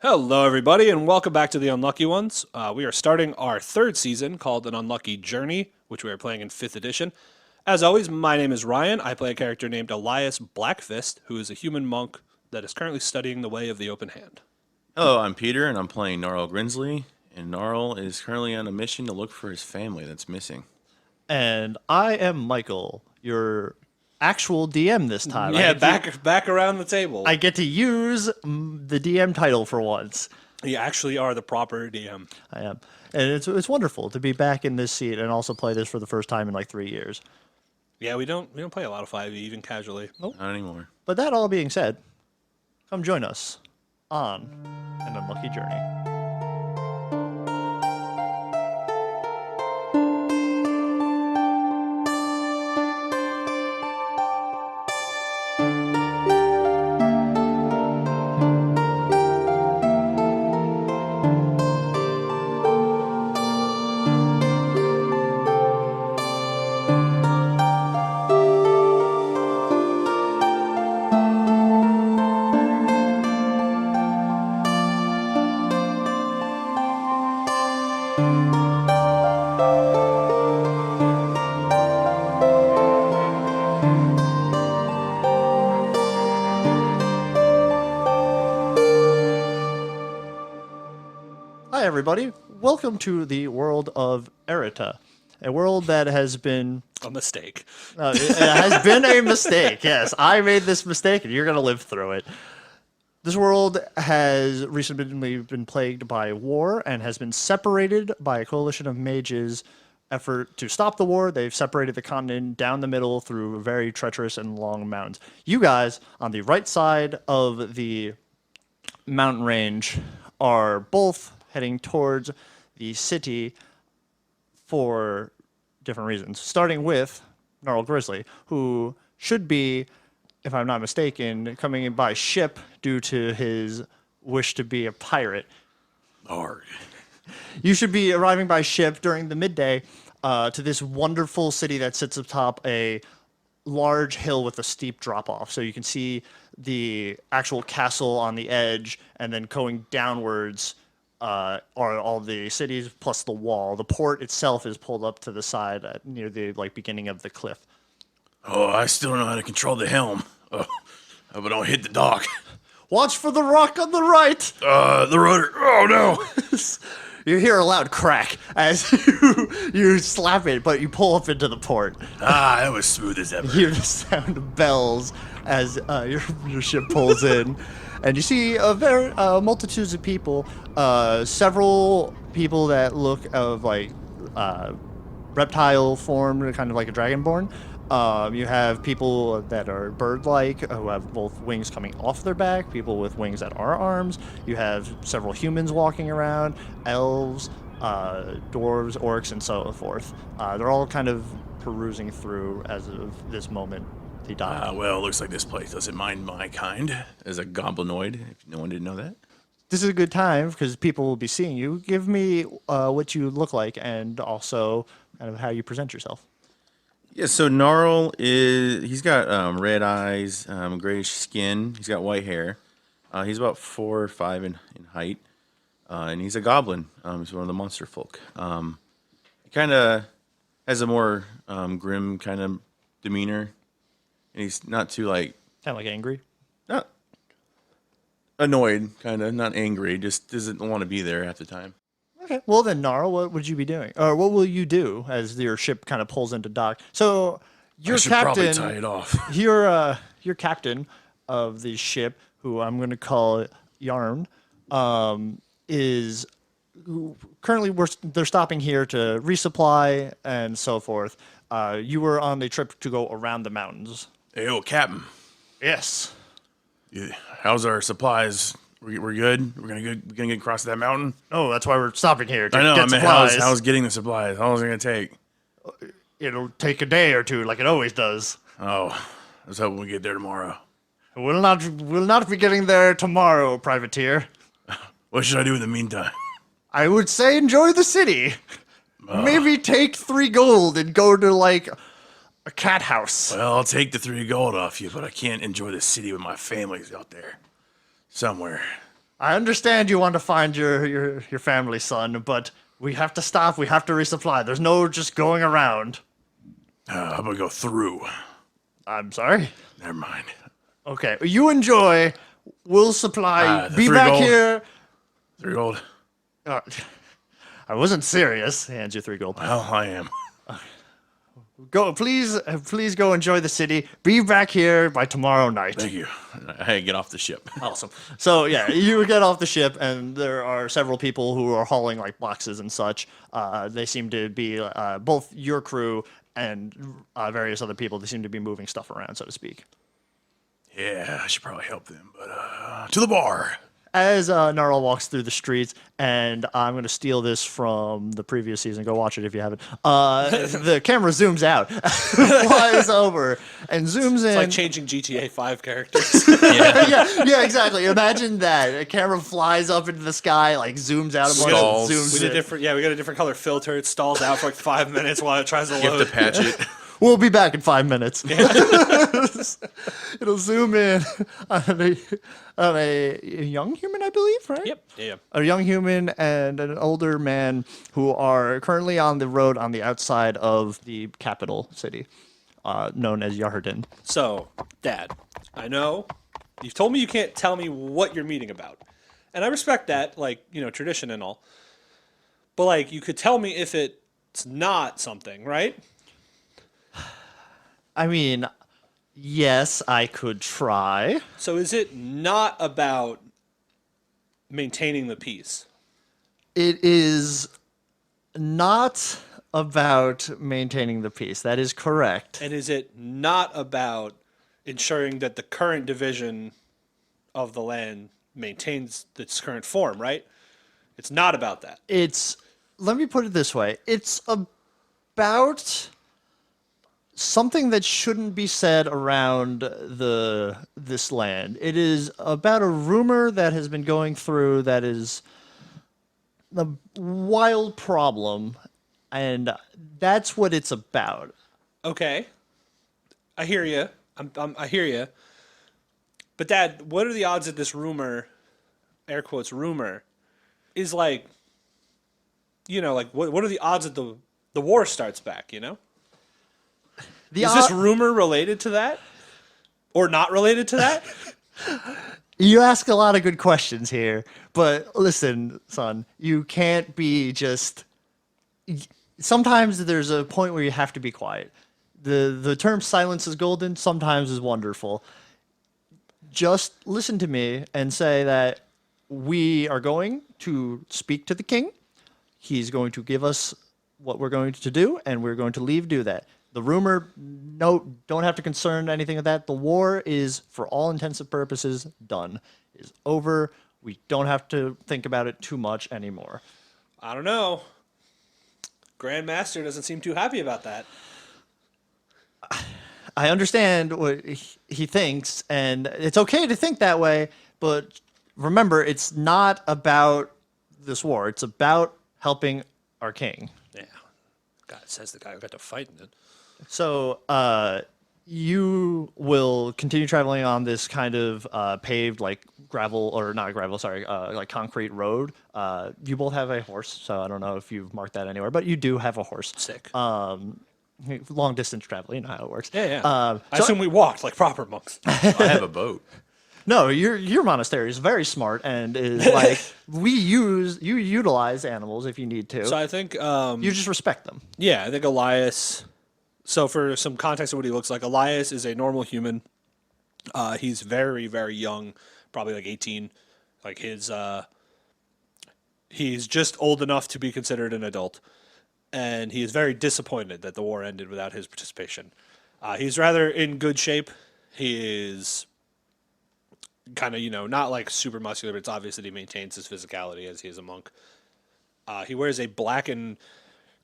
Hello, everybody, and welcome back to the Unlucky Ones. We are starting our third season called An Unlucky Journey, which we are playing in 5th edition. As always, my name is Ryan. I play a character named Elias Blackfist, who is a human monk that is currently studying the way of the open hand. Hello, I'm Peter, and I'm playing Gnarl-y, and Gnarl is currently on a mission to look for his family that's missing. And I am Michael, your actual DM this time. Yeah, back around the table. I get to use the DM title for once. You actually are the proper DM. I am. And it's wonderful to be back in this seat and also play this for the first time in like 3 years. Yeah, we don't play a lot of 5e, even casually. Nope. Not anymore. But that all being said, come join us on An Unlucky Journey. Hi, everybody. Welcome to the world of Erita, a world that has been A mistake. it has been a mistake. Yes, I made this mistake, and you're going to live through it. This world has recently been plagued by war and has been separated by a coalition of mages' effort to stop the war. They've separated the continent down the middle through very treacherous and long mountains. You guys, on the right side of the mountain range, are both heading towards the city for different reasons, starting with Gnarl Grizzly, who should be, if I'm not mistaken, coming in by ship due to his wish to be a pirate. Arg. You should be arriving by ship during the midday to this wonderful city that sits atop a large hill with a steep drop off. So you can see the actual castle on the edge, and then going downwards are all the cities plus the wall. The port itself is pulled up to the side near the beginning of the cliff. Oh, I still don't know how to control the helm. But don't hit the dock. Watch for the rock on the right. The rudder. Oh no. You hear a loud crack as you slap it, but you pull up into the port. That was smooth as ever. You hear the sound of bells as your ship pulls in, and you see a very multitudes of people. Several people that look of reptile form, kind of like a dragonborn. You have people that are bird-like, who have both wings coming off their back, people with wings that are arms. You have several humans walking around, elves, dwarves, orcs, and so forth. They're all kind of perusing through as of this moment. They die. Well, looks like this place doesn't mind my kind as a goblinoid, if no one didn't know that. This is a good time because people will be seeing you. Give me what you look like and also kind of how you present yourself. Yeah, so he's got red eyes, grayish skin. He's got white hair. He's about 4 or 5 in height. And he's a goblin. He's one of the monster folk. He kind of has a more grim kind of demeanor. And he's not too Kind of like angry. not annoyed, kind of, not angry, just doesn't want to be there half the time. Okay. Well, then, Gnarl, what would you be doing? Or what will you do as your ship kind of pulls into dock? So, your I should probably captain, tie it off. your captain of the ship, who I'm going to call Yarn, is currently they're stopping here to resupply and so forth. You were on the trip to go around the mountains. Hey, Captain. Yes. Yeah, how's our supplies? We're good. We're gonna get across that mountain. Oh, that's why we're stopping here to I know. get I mean, supplies. how's getting the supplies? How long is it gonna take? It'll take a day or two, like it always does. Oh, let's hope we get there tomorrow. We'll not be getting there tomorrow, privateer. What should I do in the meantime? I would say enjoy the city. Maybe take 3 gold and go to like a cat house. Well, I'll take the 3 gold off you, but I can't enjoy the city with my family's out there somewhere. I understand you want to find your family, son, but we have to stop. We have to resupply. There's no just going around. I'm gonna go through. I'm sorry. Never mind. Okay, you enjoy. We'll supply. The Be 3 back gold. here. 3 gold. I wasn't serious. He hands you 3 gold. Well, I am. Go, please go enjoy the city. Be back here by tomorrow night. Thank you. I get off the ship. Awesome. So yeah, you get off the ship, and there are several people who are hauling like boxes and such. They seem to be both your crew and various other people. They seem to be moving stuff around, so to speak. Yeah, I should probably help them, but to the bar. As Gnarl walks through the streets, and I'm going to steal this from the previous season. Go watch it if you haven't. The camera zooms out, flies over, and zooms in. It's like changing GTA 5 characters. yeah, exactly. Imagine that. A camera flies up into the sky, like zooms out a bunch, Stalls. and zooms We did in. we got a different color filter. It stalls out for like 5 minutes while it tries to You load. have to patch it. We'll be back in 5 minutes. It'll zoom in on a young human, I believe, right? Yep. Yeah. A young human and an older man who are currently on the road on the outside of the capital city, known as Yarden. So, Dad, I know you've told me you can't tell me what you're meeting about, and I respect that, like, you know, tradition and all. But like, you could tell me if it's not something, right? I mean, yes, I could try. So is it not about maintaining the peace? It is not about maintaining the peace. That is correct. And is it not about ensuring that the current division of the land maintains its current form, right? It's not about that. Let me put it this way. It's about something that shouldn't be said around this land. It is about a rumor that has been going through that is a wild problem, and that's what it's about. Okay. I hear you. I hear you. But Dad, what are the odds that this rumor, air quotes rumor, is like, you know, like what are the odds that the war starts back, you know? Is this rumor related to that? Or not related to that? You ask a lot of good questions here, but listen, son, you can't be just. Sometimes there's a point where you have to be quiet. The term silence is golden sometimes is wonderful. Just listen to me and say that we are going to speak to the king. He's going to give us what we're going to do, and we're going to do that. The rumor, no, don't have to concern anything of that. The war is, for all intents and purposes, done. Is over. We don't have to think about it too much anymore. I don't know. Grandmaster doesn't seem too happy about that. I understand what he thinks, and it's okay to think that way, but remember, it's not about this war. It's about helping our king. Yeah. God, says the guy who got to fight in it. So, you will continue traveling on this kind of paved, like gravel, or not gravel, sorry, like concrete road. You both have a horse, so I don't know if you've marked that anywhere, but you do have a horse. Sick. Long distance travel, you know how it works. Yeah. I So- assume we walked like proper monks. I have a boat. No, your monastery is very smart and is like you utilize animals if you need to. So I think, You just respect them. yeah, I think Elias. So for some context of what he looks like, Elias is a normal human. He's very, very young, probably like 18. Like he's just old enough to be considered an adult. And he is very disappointed that the war ended without his participation. He's rather in good shape. He is kind of, you know, not like super muscular, but it's obvious that he maintains his physicality as he is a monk. He wears a black and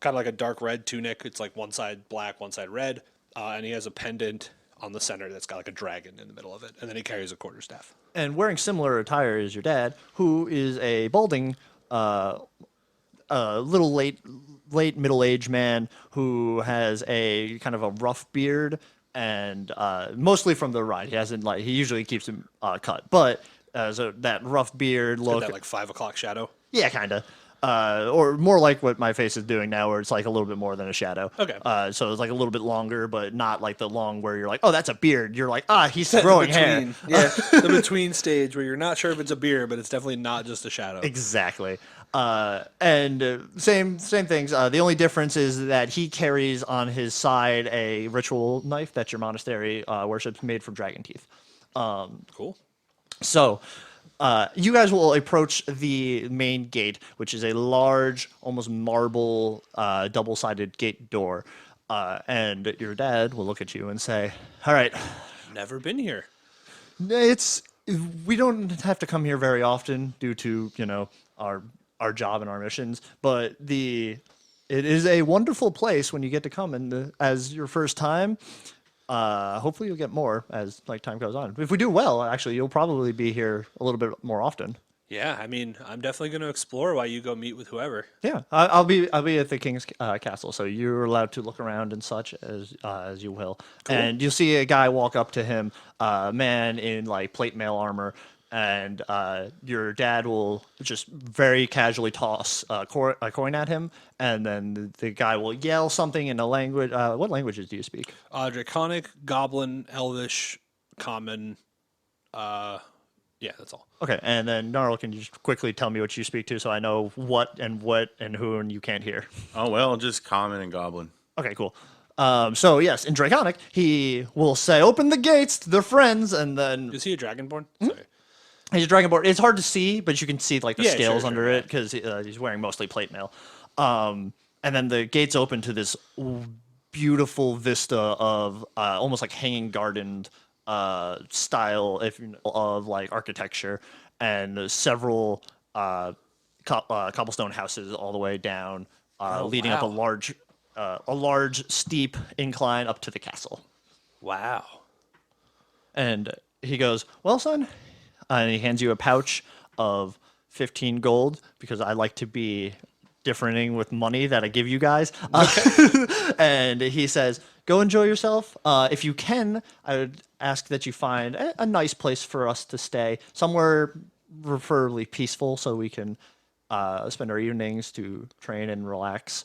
kind of like a dark red tunic. It's like one side black, one side red. And he has a pendant on the center that's got like a dragon in the middle of it. And then he carries a quarterstaff. And wearing similar attire as your dad, who is a balding, little late middle-aged man who has a kind of a rough beard and mostly from the ride. He usually keeps him cut, but So that rough beard look. That like 5 o'clock shadow. Yeah, kind of. Or more like what my face is doing now, where it's like a little bit more than a shadow. Okay. So it's like a little bit longer, but not like the long where you're like, oh, that's a beard. You're like, he's growing hair. Yeah, the between stage where you're not sure if it's a beard, but it's definitely not just a shadow. Exactly. And same things. The only difference is that he carries on his side a ritual knife that your monastery worships, made from dragon teeth. Cool. So, you guys will approach the main gate, which is a large, almost marble, double-sided gate door. And your dad will look at you and say, all right, Never been here. we don't have to come here very often due to, our job and our missions, but it is a wonderful place when you get to come and as your first time. Hopefully you'll get more as like time goes on. If we do well, actually, you'll probably be here a little bit more often. Yeah, I mean, I'm definitely going to explore while you go meet with whoever. Yeah, I'll be at the king's castle, so you're allowed to look around and such as you will. Cool. And you'll see a guy walk up to him, a man in like plate mail armor, and your dad will just very casually toss a coin at him, and then the guy will yell something in a language. What languages do you speak? Draconic, Goblin, Elvish, Common. Yeah, that's all. Okay, and then Gnarl, can you just quickly tell me what you speak to so I know what and who and you can't hear? Oh, well, just common and goblin. Okay, cool. So yes, in Draconic, he will say, "Open the gates to their friends," and then Is he a Dragonborn? Hmm? Sorry. he's a Dragonborn. It's hard to see, but you can see like the Yeah, scales sure, under yeah. it because he's wearing mostly plate mail. And then the gates open to this beautiful vista of almost like hanging gardened style of like architecture, and several cobblestone houses all the way down, leading up wow. a large steep incline up to the castle. Wow. And he goes, "Well, son," and he hands you a pouch of 15 gold because I like to be differing with money that I give you guys. And he says, "Go enjoy yourself. If you can, I would ask that you find a nice place for us to stay, somewhere preferably peaceful, so we can spend our evenings to train and relax."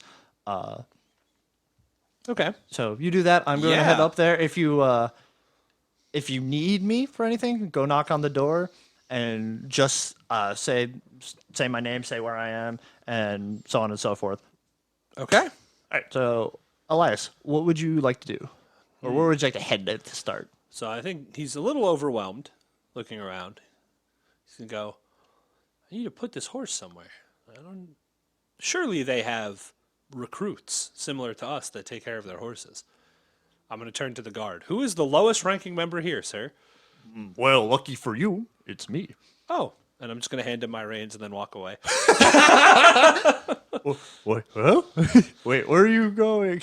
Okay. So you do that. I'm going to head Yeah. up there. If you need me for anything, go knock on the door and just say my name, say where I am, and so on and so forth. Okay. All right. So, Elias, what would you like to do, or where would you like to head to start? So I think he's a little overwhelmed looking around. He's going to go, I need to put this horse somewhere. Surely they have recruits similar to us that take care of their horses. I'm going to turn to the guard. Who is the lowest ranking member here, sir? Well, lucky for you, it's me. Oh, and I'm just going to hand him my reins and then walk away. What? Huh? Wait, where are you going?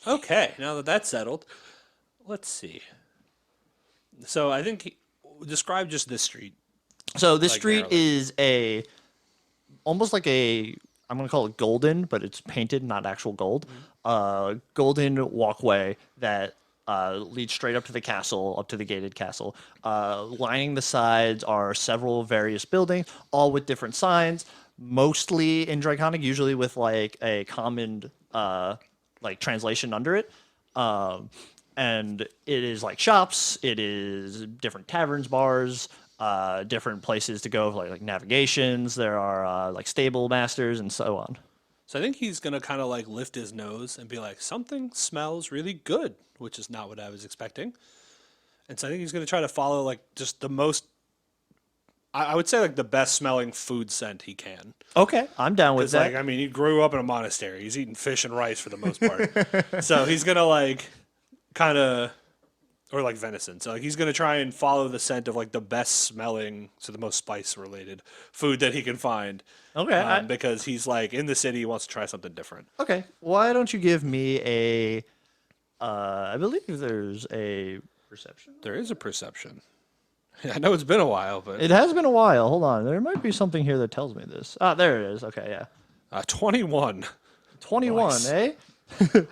Okay, now that that's settled, let's see. So I think describe just this street. So this Like street Gnarl-y. is almost like I'm going to call it golden, but it's painted, not actual gold. Golden walkway that leads straight up to the castle, up to the gated castle. Lining the sides are several various buildings, all with different signs, mostly in Draconic, usually with like a common like translation under it. And it is like shops, it is different taverns, bars, different places to go, like navigations. There are like stable masters and so on. So I think he's going to kind of like lift his nose and be like, something smells really good, which is not what I was expecting. And so I think he's going to try to follow like just the most, I would say like the best smelling food scent he can. Okay, I'm down with Because that. like, I mean, he grew up in a monastery. He's eating fish and rice for the most part. So he's going to like kind of, or like venison. So like he's going to try and follow the scent of like the best smelling, so the most spice related food that he can find. Okay, Because he's like in the city, he wants to try something different. okay. Why don't you give me a? I believe there's a perception. There is a perception. I know it's been a while, but It has been a while. Hold on, there might be something here that tells me this. Ah, there it is. Okay, yeah. 21. 21, Nice. eh?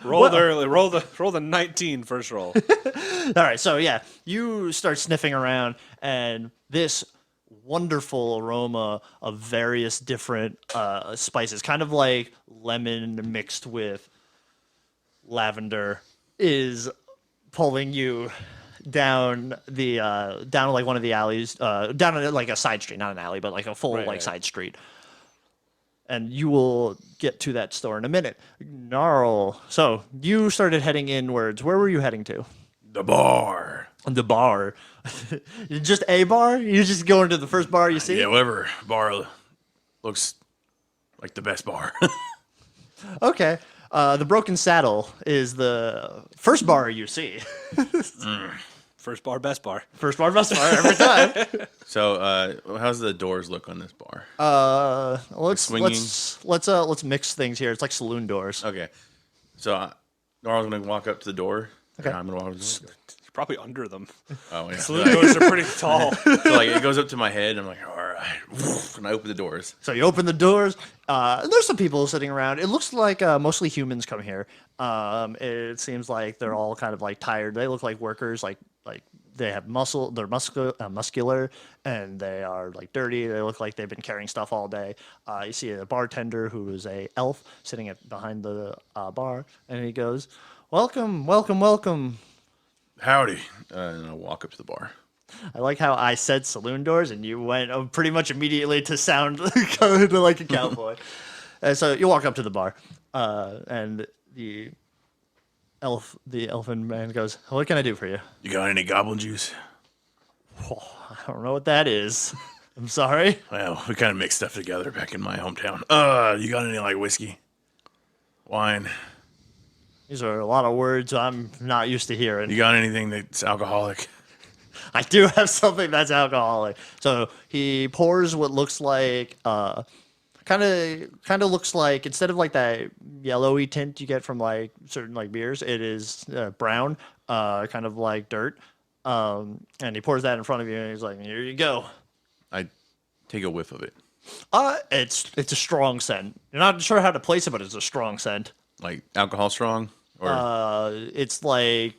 Rolled early. Roll the 19 first roll. All right, so yeah, you start sniffing around, and this wonderful aroma of various different spices, kind of like lemon mixed with lavender, is pulling you down like one of the alleys, down like a side street, not an alley, but like a full Right. side street. And you will get to that store in a minute. Gnarl. So you started heading inwards. Where were you heading to? The bar. The bar. Just a bar? You just go into the first bar you see? Yeah, whatever bar looks like the best bar. Okay. The Broken Saddle is the first bar you see. First bar, best bar. First bar, best bar every time. So, how's the doors look on this bar? Let's mix things here. It's like saloon doors. Okay. So, Gnarl's gonna walk up to the door. Okay. And I'm gonna walk up to the door. You're probably under them. Oh, yeah. Saloon doors are pretty tall. So, like, it goes up to my head. And I'm like, all right. And I open the doors. So you open the doors. And there's some people sitting around. It looks like mostly humans come here. It seems like they're all kind of like tired. They look like workers. Like they have muscle. They're muscular, and they are like dirty. They look like they've been carrying stuff all day. You see a bartender who is a elf sitting behind the bar, and he goes, "Welcome, welcome, welcome." Howdy. And I'll walk up to the bar. I like how I said saloon doors, and you went pretty much immediately to sound kind of like a cowboy. And so you walk up to the bar, and the elfin man goes, "What can I do for you?" You got any goblin juice? Oh, I don't know what that is. I'm sorry. Well, we kind of mix stuff together back in my hometown. You got any, like, whiskey? Wine? These are a lot of words I'm not used to hearing. You got anything that's alcoholic? I do have something that's alcoholic. So he pours what looks like, kind of looks like, instead of like that yellowy tint you get from like certain like beers, it is brown, kind of like dirt. And he pours that in front of you, and he's like, "Here you go." I take a whiff of it. It's a strong scent. You're not sure how to place it, but it's a strong scent. Like, alcohol strong? Or It's like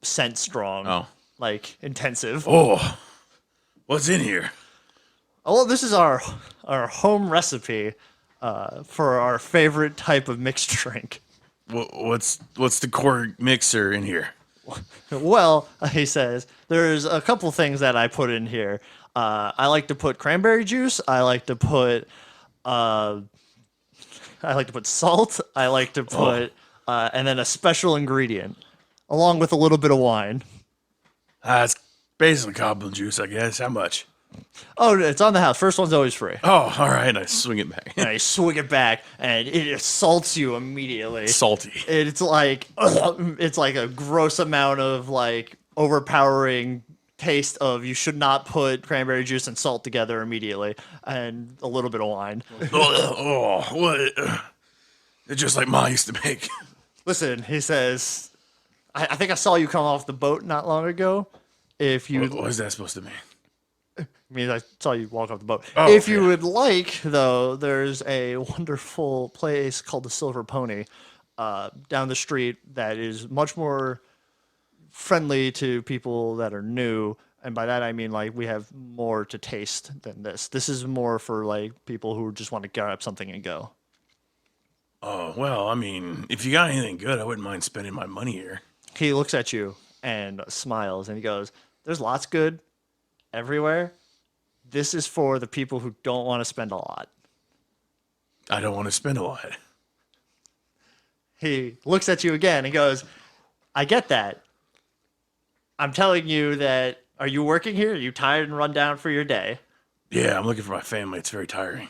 scent strong. Oh. Like intensive. Oh, what's in here? Oh, well, this is our home recipe for our favorite type of mixed drink. What's the core mixer in here? Well, he says, there's a couple things that I put in here. I like to put cranberry juice. I like to put salt. I like to put and then a special ingredient, along with a little bit of wine. It's basically goblin juice, I guess. How much? Oh, it's on the house. First one's always free. Oh, all right. I swing it back. And I swing it back, and it assaults you immediately. Salty. It's like a gross amount of like overpowering taste of, you should not put cranberry juice and salt together immediately, and a little bit of wine. Oh, what? It's just like Ma used to make. Listen, he says, I think I saw you come off the boat not long ago. If you, What is that supposed to mean? I mean, I saw you walk off the boat. Oh, If you yeah. would like, though, there's a wonderful place called the Silver Pony down the street that is much more friendly to people that are new. And by that, I mean, like, we have more to taste than this. This is more for, like, people who just want to grab something and go. Oh, well, I mean, if you got anything good, I wouldn't mind spending my money here. He looks at you and smiles, and he goes, "There's lots good everywhere. This is for the people who don't want to spend a lot." I don't want to spend a lot. He looks at you again and goes, "I get that. I'm telling you that, are you working here? Are you tired and run down for your day? Yeah, I'm looking for my family. It's very tiring.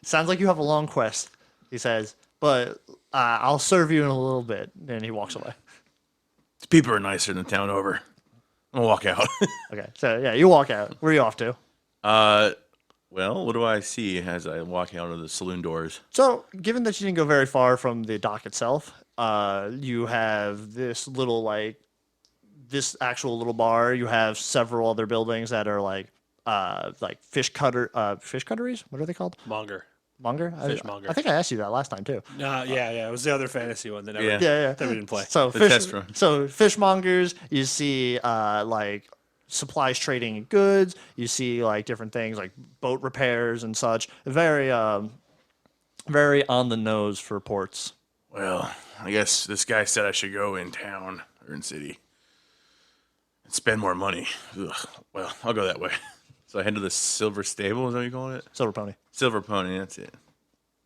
Sounds like you have a long quest," he says, "but I'll serve you in a little bit." And he walks away. People are nicer than the town over. I'm gonna walk out. Okay, so yeah, you walk out. Where are you off to? Well, what do I see as I walk out of the saloon doors? So, given that you didn't go very far from the dock itself, you have this little, like, this actual little bar. You have several other buildings that are like fish cutteries. What are they called? Monger. Monger? Fishmonger. I think I asked you that last time too. Yeah. It was the other fantasy one that Yeah. Yeah. that we didn't play. So The test run. fishmongers. You see like supplies trading in goods. You see like different things like boat repairs and such. Very very on the nose for ports. Well, I guess this guy said I should go in town or in city and spend more money. Ugh. Well, I'll go that way. So I head to the Silver Stable. Is that what you call it? Silver Pony. Silver Pony. That's it.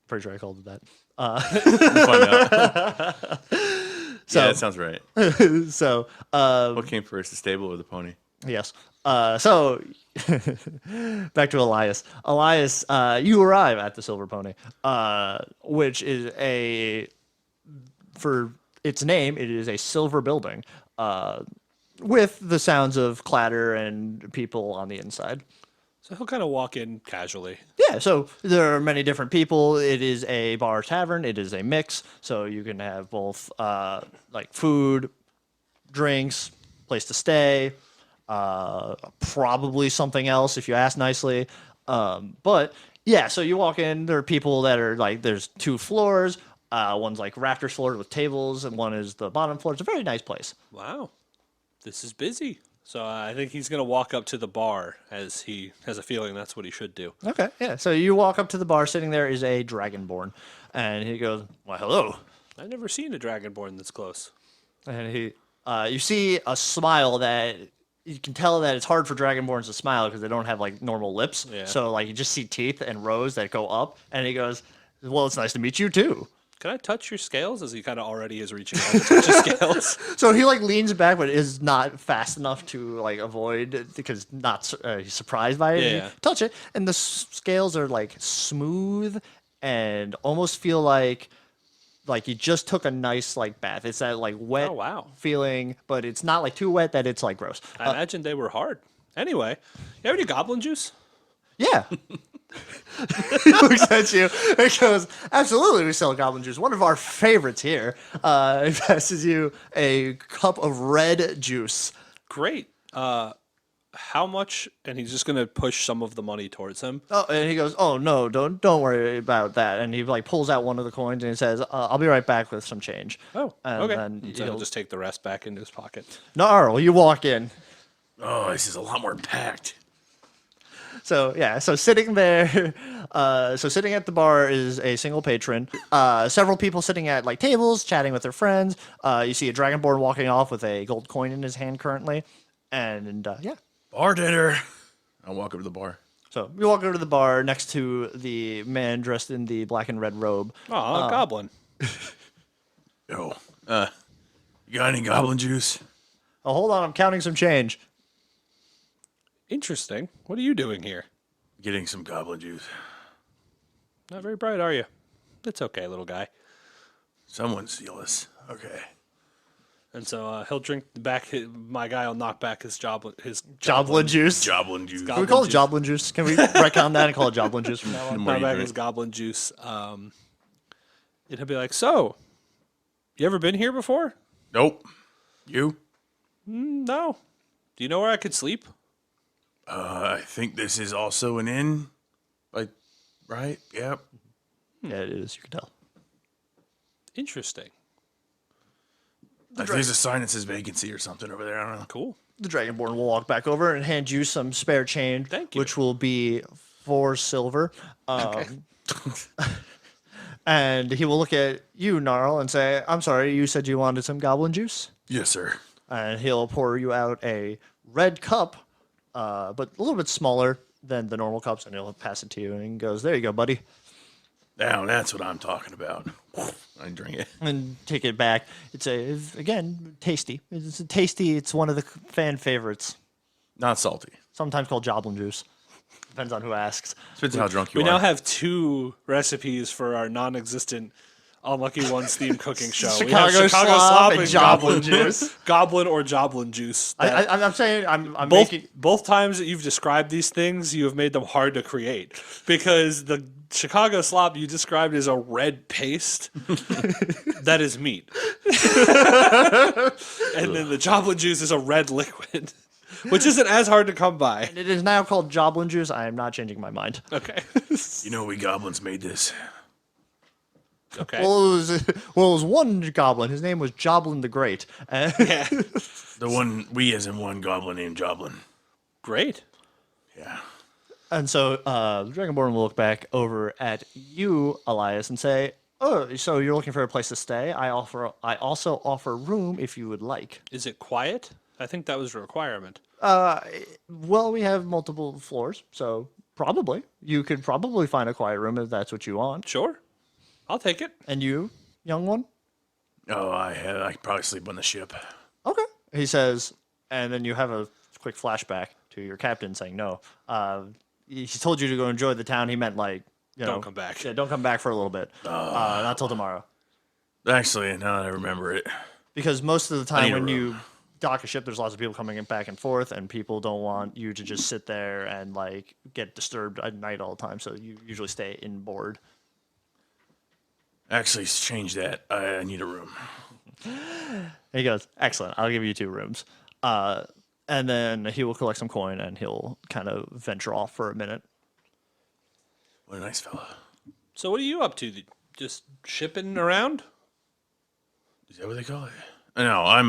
Pretty sure I called it that. We'll find out. Yeah, that sounds right. So What came first, the stable or the pony? yes. So back to Elias. Elias, you arrive at the Silver Pony, which is for its name, it is a silver building with the sounds of clatter and people on the inside. So he'll kind of walk in casually. Yeah, so there are many different people. It is a bar tavern. It is a mix, so you can have both like food, drinks, place to stay, probably something else if you ask nicely. But yeah, so you walk in. There are people that are like there's 2 floors. One's like rafters floored with tables, and one is the bottom floor. It's a very nice place. Wow, this is busy. So I think he's going to walk up to the bar as he has a feeling that's what he should do. Okay, yeah. So you walk up to the bar. Sitting there is a dragonborn, and he goes, "Well, hello." I've never seen a dragonborn this close. And you see a smile that you can tell that it's hard for dragonborns to smile because they don't have like normal lips. Yeah. So like you just see teeth and rows that go up. And he goes, "Well, it's nice to meet you too." Can I touch your scales? As he kind of already is reaching out to touch his scales. So he like leans back, but is not fast enough to like avoid because he's surprised by it. Yeah. You touch it, and the scales are like smooth and almost feel like you just took a nice like bath. It's that like wet Oh, wow. feeling, but it's not like too wet that it's like gross. I imagine they were hard. Anyway, you have any goblin juice? Yeah. He looks at you and goes, "Absolutely, we sell goblin juice. One of our favorites here." He passes you a cup of red juice. Great. How much? And he's just going to push some of the money towards him. Oh, and he goes, "Oh no, don't worry about that." And he like pulls out one of the coins and he says, "I'll be right back with some change." Oh, And okay. then So he'll just take the rest back into his pocket. Gnarl, you walk in. Oh, this is a lot more packed. So yeah, so sitting there, sitting at the bar is a single patron. Several people sitting at like tables, chatting with their friends. You see a dragonborn walking off with a gold coin in his hand currently, and yeah. Bartender. I'll walk over to the bar. So you walk over to the bar next to the man dressed in the black and red robe. Oh, goblin. Yo, you got any goblin juice? Oh, hold on, I'm counting some change. Interesting. What are you doing here? Getting some goblin juice. Not very bright, are you? It's okay, little guy. Someone steal us. Okay. And so he'll drink back. My guy will knock back his Joblin juice. Joblin juice. Can we call it Joblin juice? Can we retcon that and call it Joblin juice from now on? more Knock you back drink. his goblin juice. And he'll be like, "So, you ever been here before?" Nope. You? No. Do you know where I could sleep? I think this is also an inn. Like, right? Yep. Yeah, it is. You can tell. Interesting. There's a sign that says vacancy or something over there. I don't know. Cool. The dragonborn will walk back over and hand you some spare change, Thank you. which will be 4 silver. And he will look at you, Gnarl, and say, "I'm sorry, you said you wanted some goblin juice?" Yes, sir. And he'll pour you out a red cup, but a little bit smaller than the normal cups, and he'll pass it to you and he goes, "There you go, buddy." Now that's what I'm talking about. I drink it. And take it back. It's again tasty. It's tasty. It's one of the fan favorites. Not salty. Sometimes called Joblin juice. Depends on who asks. Depends on how drunk you We are. now have 2 recipes for our non-existent Unlucky Ones themed cooking show. We have Chicago slop and Joblin juice. Goblin or Joblin juice. I'm saying I'm both, making. both times that you've described these things, you have made them hard to create. Because the Chicago slop you described is a red paste that is meat. And then the Joblin juice is a red liquid, which isn't as hard to come by. It is now called Joblin juice. I am not changing my mind. Okay. You know we goblins made this. Okay. Well, it was one goblin. His name was Joblin the Great. And Yeah. The one, we as in one goblin named Joblin. Great. Yeah. And so the Dragonborn will look back over at you, Elias, and say, "Oh, so you're looking for a place to stay? I also offer room if you would like." Is it quiet? I think that was a requirement. Well, we have multiple floors, so probably you could probably find a quiet room if that's what you want. Sure. I'll take it. And you, young one? Oh, I could probably sleep on the ship. Okay. He says, and then you have a quick flashback to your captain saying, "No, he told you to go enjoy the town. He meant like, Don't come back. Yeah, don't come back for a little bit. Not till tomorrow." Actually, now that I remember it. Because most of the I time need a when room. you dock a ship, there's lots of people coming back and forth, and people don't want you to just sit there and like get disturbed at night all the time. So you usually stay inboard. Actually, change that. I need a room. And he goes, "Excellent. I'll give you 2 rooms." And then he will collect some coin and he'll kind of venture off for a minute. What a nice fella. So what are you up to? Just shipping around? Is that what they call it? No, I'm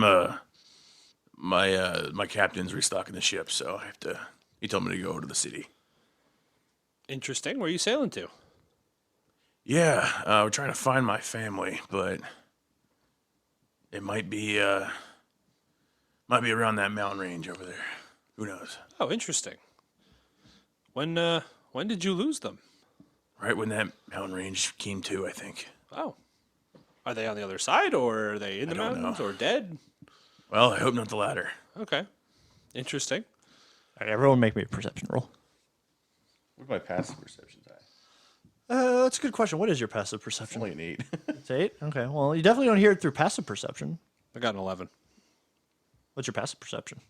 my captain's restocking the ship, so I have to. He told me to go to the city. Interesting. Where are you sailing to? Yeah, we're trying to find my family, but it might be around that mountain range over there. Who knows? Oh, interesting. When did you lose them? Right when that mountain range came to, I think. Oh. Are they on the other side, or are they in the don't mountains, know. or dead? Well, I hope not the latter. Okay. Interesting. All right, everyone make me a perception roll. What's my passive perception at? That's a good question. What is your passive perception? Only an 8. It's 8? Okay. Well, you definitely don't hear it through passive perception. I got an 11. What's your passive perception?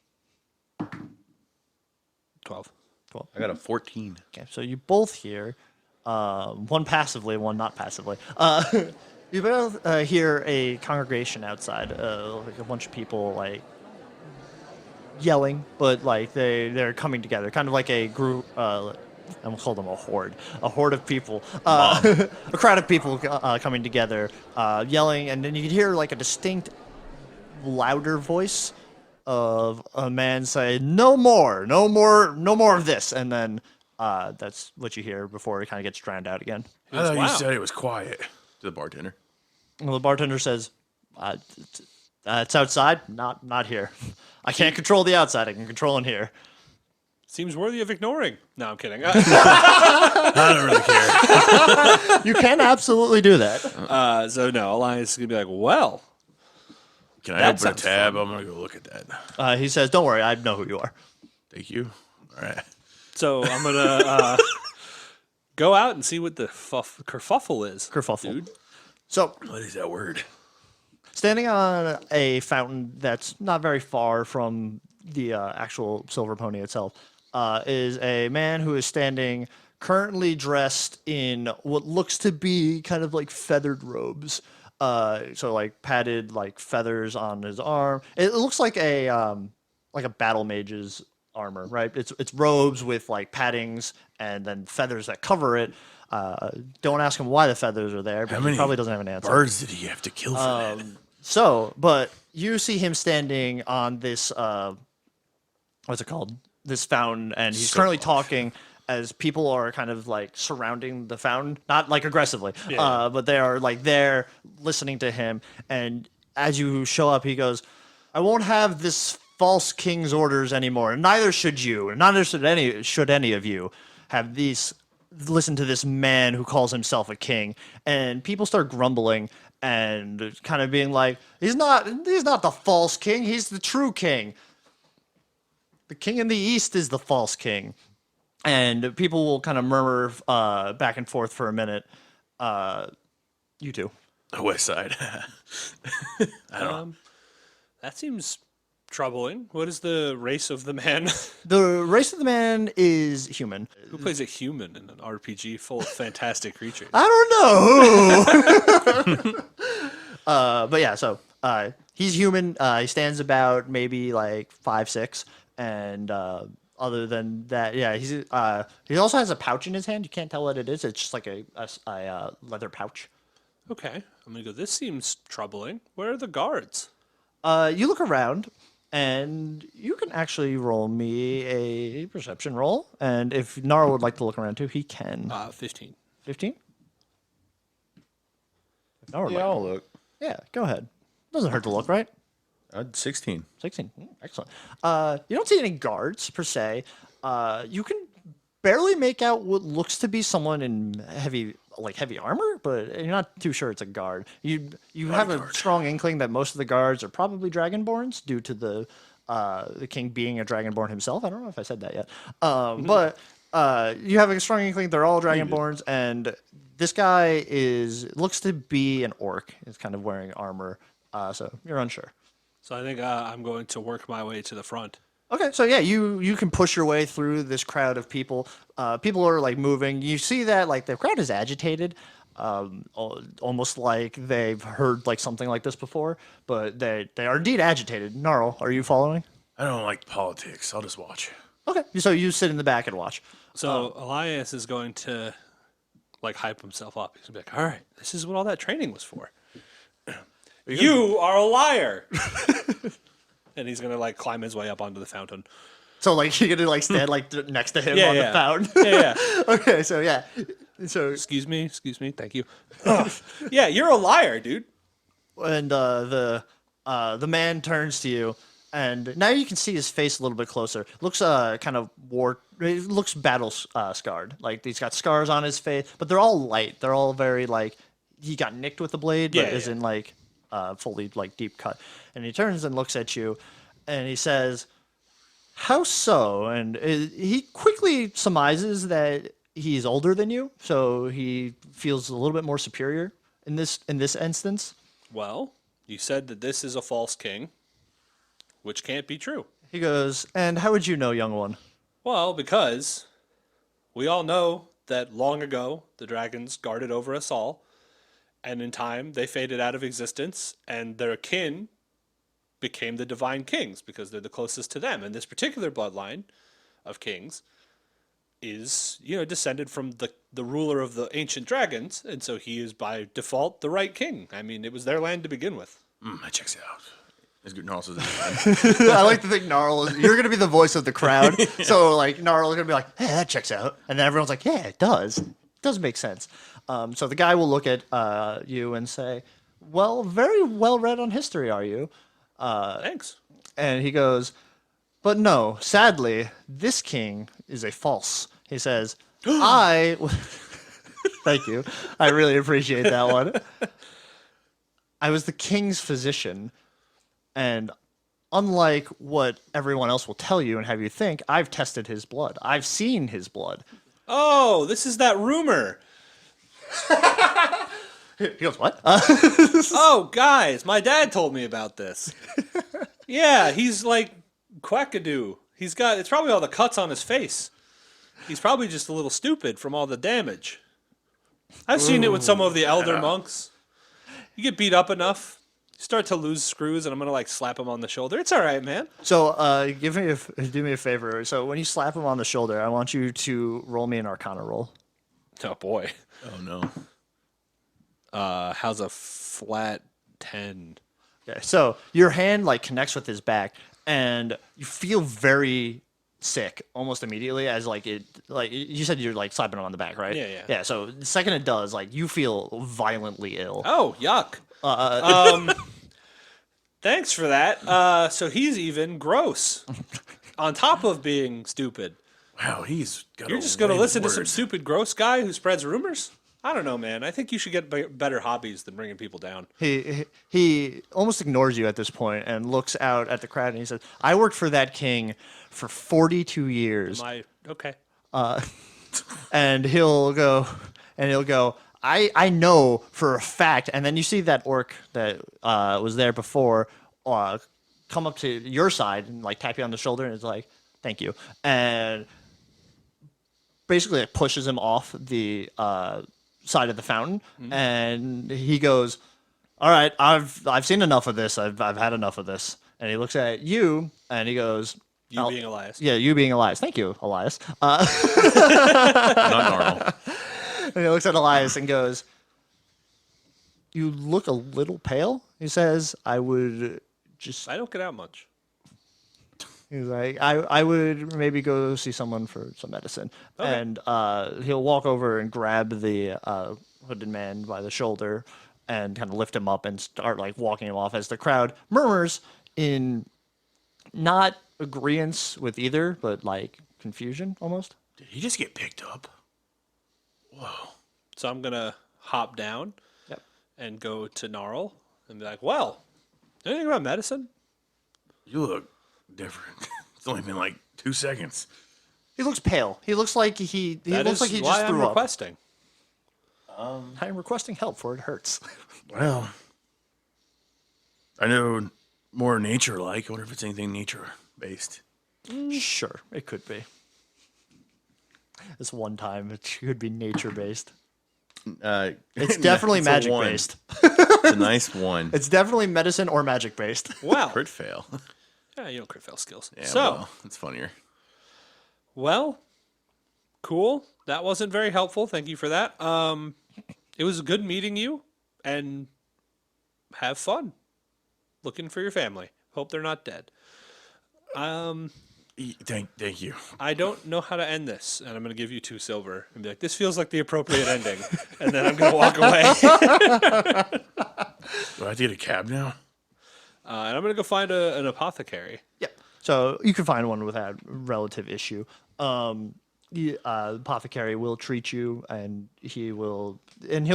12. 12. I got a 14. Okay, so you both hear, one passively, one not passively. You both hear a congregation outside, like a bunch of people like yelling, but like they're coming together, kind of like a group. I'm gonna call them a horde of people, a crowd of people coming together, yelling, and then you can hear like a distinct, louder voice of a man say, "No more, no more, no more of this," and then that's what you hear before it kind of gets drowned out again. I thought Wow. you said it was quiet. To the bartender. Well, the bartender says, "It's outside, not here. I can't control the outside. I can control in here." Seems worthy of ignoring. No, I'm kidding. I don't really care. You can absolutely do that. So no, Elias is gonna be like, well, Can I That open a sounds tab? fun. I'm gonna go look at that. He says, "Don't worry, I know who you are." Thank you. All right. so I'm gonna go out and see what the kerfuffle is. Kerfuffle. dude. So, What is that word? standing on a fountain that's not very far from the actual silver pony itself, is a man who is standing, currently dressed in what looks to be kind of like feathered robes. So like padded like feathers on his arm. It looks like a battle mage's armor, right? It's robes with like paddings and then feathers that cover it. Don't ask him why the feathers are there, but How he many probably doesn't have an answer. birds did he have to kill for that? So, but you see him standing on this, what's it called? This fountain, and he's currently talking as people are kind of like surrounding the fountain, not like aggressively, but they are like there listening to him. And as you show up, he goes, "I won't have this false king's orders anymore. Neither should you. And neither should any of you have these. Listen to this man who calls himself a king." And people start grumbling and kind of being like, he's not the false king, he's the true king. The king in the east is the false king. And people will kind of murmur back and forth for a minute. You two. The West Side. That seems troubling. What is the race of the man? The race of the man is human. Who plays a human in an RPG full of fantastic creatures? I don't know who. But yeah, so he's human. He stands about maybe like 5'6", and other than that, yeah, he also has a pouch in his hand. You can't tell what it is. It's just like a leather pouch. Okay, I'm gonna go. This seems troubling. Where are the guards? You look around, And you can actually roll me a perception roll. And if Gnarl would like to look around too, he can. 15. 15? If Gnarl would Yeah, like to I'll look. Yeah, go ahead. Doesn't hurt to look, right? 16. 16. Excellent. You don't see any guards per se. You can barely make out what looks to be someone in heavy armor, but you're not too sure it's a guard. You have a strong inkling that most of the guards are probably dragonborns due to the king being a dragonborn himself. I don't know if I said that yet, but you have a strong inkling they're all dragonborns, and this guy looks to be an orc. He's kind of wearing armor, so you're unsure. So I think I'm going to work my way to the front. Okay, so yeah, you can push your way through this crowd of people. People are like moving. You see that like the crowd is agitated, almost like they've heard like something like this before. But they are indeed agitated. Gnarl, are you following? I don't like politics. I'll just watch. Okay, so you sit in the back and watch. So Elias is going to like hype himself up. He's going to be like, all right, this is what all that training was for. You are a liar. And he's going to like climb his way up onto the fountain. So like you're gonna like stand like next to him on the fountain. Yeah. Okay, so yeah, so Excuse me, thank you. Yeah, you're a liar, dude. and the man turns to you, and now you can see his face a little bit closer. Looks kind of it looks battle scarred. Like he's got scars on his face, but they're all light. They're all very like he got nicked with the blade, but isn't like fully like deep cut. And he turns and looks at you, and he says, "How so?" And he quickly surmises that he's older than you, so he feels a little bit more superior in this instance. Well, you said that this is a false king, which can't be true. He goes, "And how would you know, young one?" Well, because we all know that long ago the dragons guarded over us all, and in time they faded out of existence, and their kin became the divine kings because they're the closest to them. And this particular bloodline of kings is, descended from the ruler of the ancient dragons, and so he is by default the right king. I mean, it was their land to begin with. That checks it out. As good Gnarl says. I like to think Gnarl you're going to be the voice of the crowd. So, like, Gnarl is going to be like, "Hey, that checks out." And then everyone's like, "Yeah, it does. It does make sense." So the guy will look at you and say, "Well, very well read on history, are you?" Thanks. And he goes, "But no, sadly, this king is a false." He says, Thank you. I really appreciate that one. "I was the king's physician. And unlike what everyone else will tell you and have you think, I've tested his blood. I've seen his blood." Oh, this is that rumor. He goes, "What?" Oh, guys, my dad told me about this. Yeah, he's like quackadoo. It's probably all the cuts on his face. He's probably just a little stupid from all the damage. I've seen it with some of the elder monks. You get beat up enough, you start to lose screws, and I'm going to like slap him on the shoulder. It's all right, man. So do me a favor. So when you slap him on the shoulder, I want you to roll me an Arcana roll. Oh, boy. Oh, no. How's a flat 10? Okay, so your hand like connects with his back, and you feel very sick almost immediately as like you said you're like slapping him on the back, right? Yeah. So the second it does, like you feel violently ill. Oh, yuck. Thanks for that. So he's even gross on top of being stupid. Wow, he's got You're just going to listen to some stupid, gross guy who spreads rumors? I don't know, man. I think you should get better hobbies than bringing people down. He almost ignores you at this point and looks out at the crowd and he says, "I worked for that king for 42 years." Okay. And he'll go, I know for a fact. And then you see that orc that was there before come up to your side and like tap you on the shoulder and is like, "Thank you." And basically it pushes him off the side of the fountain. And he goes, "All right, I've seen enough of this. I've had enough of this." And he looks at you and he goes, You being Elias. Yeah, you being Elias. Thank you, Elias. Not Gnarl. And he looks at Elias and goes, "You look a little pale." He says, "I would just..." I don't get out much. He's like, I would maybe go see someone for some medicine. And he'll walk over and grab the hooded man by the shoulder and kind of lift him up and start like walking him off as the crowd murmurs in not agreeance with either, but like confusion almost. Did he just get picked up? Whoa. So I'm going to hop down Yep. and go to Gnarl and be like, well, anything about medicine? You look different. It's only been like 2 seconds. He looks pale. He looks like he That looks is like he why just I'm threw up. requesting. I'm requesting help for it hurts. Well, I know more nature-like. I wonder if it's anything nature-based. Sure, it could be. This one time, it could be nature based. It's definitely it's a magic one. based. It's a nice one. It's definitely medicine or magic based. Well, Crit fail. yeah, you don't crit fail skills. Yeah, So, well, it's funnier. well, cool. That wasn't very helpful. Thank you for that. It was good meeting you, and have fun looking for your family. Hope they're not dead. Thank you. I don't know how to end this, and I'm going to give you 2 silver and be like, this feels like the appropriate ending, and then I'm going to walk away. Do I have to get a cab now? And I'm going to go find an apothecary. Yeah. So you can find one without relative issue. The apothecary will treat you, and he'll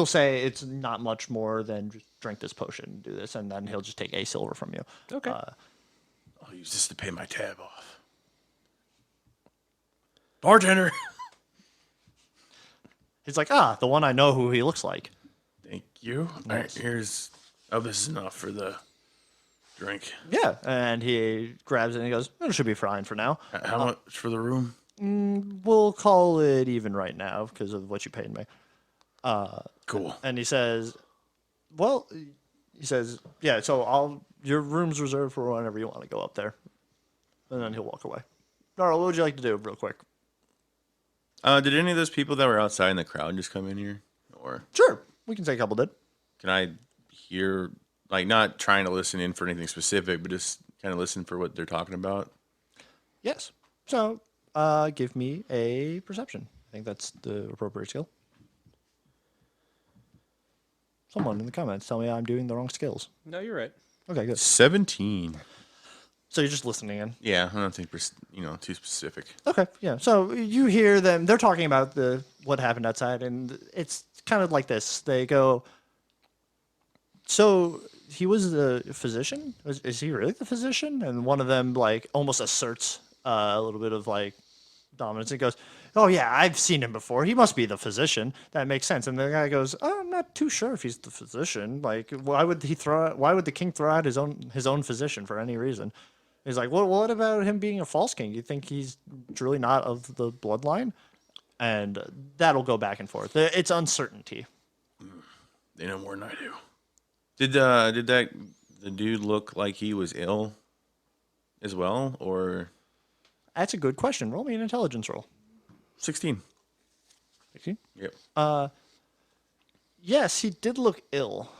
say it's not much more than just drink this potion and do this, and then he'll just take a silver from you. Okay. I'll use this to pay my tab off. Bartender. He's like, the one I know who he looks like. Thank you. All right, here's. Oh, this is enough for the drink. Yeah. And he grabs it and he goes, it should be fine for now. How much for the room? We'll call it even right now because of what you paid me. Cool. And he says, yeah, so your room's reserved for whenever you want to go up there. And then he'll walk away. Gnarl, what would you like to do real quick? Did any of those people that were outside in the crowd just come in here? Or Sure. We can say a couple did. can I hear, like, not trying to listen in for anything specific, but just kind of listen for what they're talking about? Yes. So give me a perception. I think that's the appropriate skill. Someone in the comments tell me I'm doing the wrong skills. No, you're right. Okay, good. 17. So you're just listening in. Yeah, I don't think too specific. Okay, yeah. So you hear them. They're talking about what happened outside, and it's kind of like this. They go, so he was the physician? Is he really the physician? And one of them like almost asserts a little bit of like dominance. He goes, oh yeah, I've seen him before. He must be the physician. That makes sense. And the guy goes, oh, I'm not too sure if he's the physician. Like, why would the king throw out his own physician for any reason? He's like, well, what about him being a false king? You think he's truly not of the bloodline? And that'll go back and forth. It's uncertainty. They know more than I do. Did the dude look like he was ill as well, or That's a good question. Roll me an intelligence roll. 16? 16? Yep. Yes, he did look ill.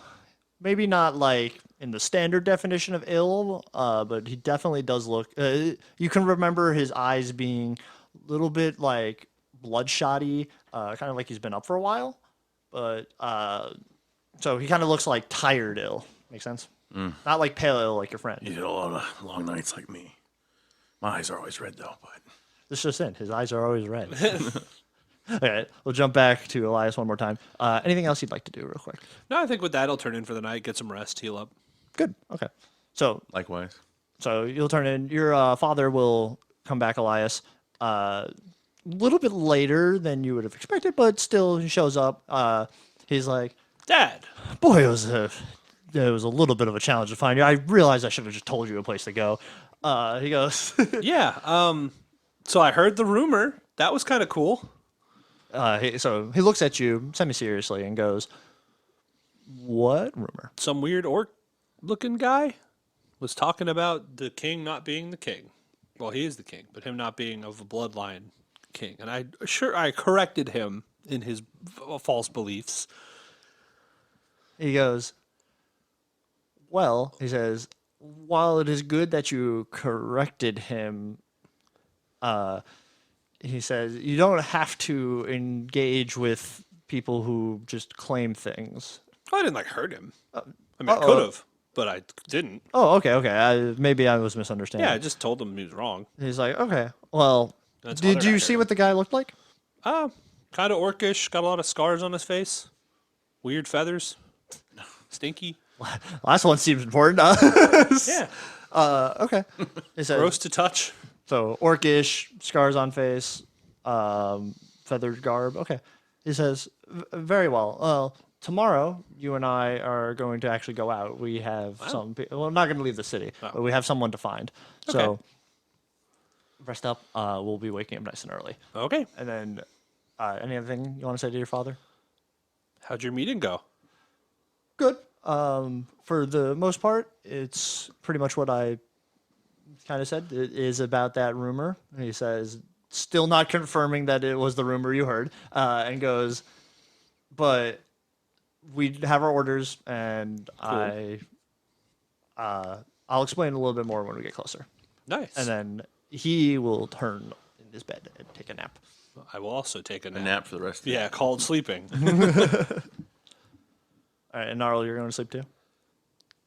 Maybe not like in the standard definition of ill, but he definitely does look. You can remember his eyes being a little bit like bloodshotty, kind of like he's been up for a while. But so he kind of looks like tired ill. Make sense? Not like pale ill like your friend. He did a lot of long nights like me. My eyes are always red though, but This is just it. His eyes are always red. All right, we'll jump back to Elias one more time. Anything else you'd like to do real quick? No, I think with that, I'll turn in for the night, get some rest, heal up. Good. Okay. So likewise. you'll turn in. Your father will come back, Elias, a little bit later than you would have expected, but still he shows up. He's like, Dad! boy, it was a little bit of a challenge to find you. I realized I should have just told you a place to go. He goes, Yeah, so I heard the rumor. That was kind of cool. so he looks at you semi-seriously and goes, what rumor? Some weird orc-looking guy was talking about the king not being the king. Well, he is the king, but him not being of a bloodline king. And I corrected him in his false beliefs. He goes, well, he says, while it is good that you corrected him, he says you don't have to engage with people who just claim things. I didn't like hurt him. I mean, I could have, but I didn't. Oh, okay. Maybe I was misunderstanding. Yeah, I just told him he was wrong. He's like, okay, well, That's did other you guy see hurt what the guy looked like? Kind of orcish. Got a lot of scars on his face. Weird feathers. Stinky. Last one seems important. Yeah. Okay. He says, Gross to touch. so orcish, scars on face, feathered garb. Okay. He says, very well. Well, tomorrow you and I are going to actually go out. We have some. Well, I'm not going to leave the city, but we have someone to find. So Okay. rest up. We'll be waking up nice and early. Okay. And then, any other thing you want to say to your father? How'd your meeting go? Good. For the most part, it's pretty much what I kind of said. It is about that rumor. He says, still not confirming that it was the rumor you heard, and goes, but we have our orders, and I'll explain a little bit more when we get closer. Nice. And then he will turn in his bed and take a nap. I will also take a A nap. nap for the rest of the Yeah, called sleeping. All right, and Gnarl, you're going to sleep too?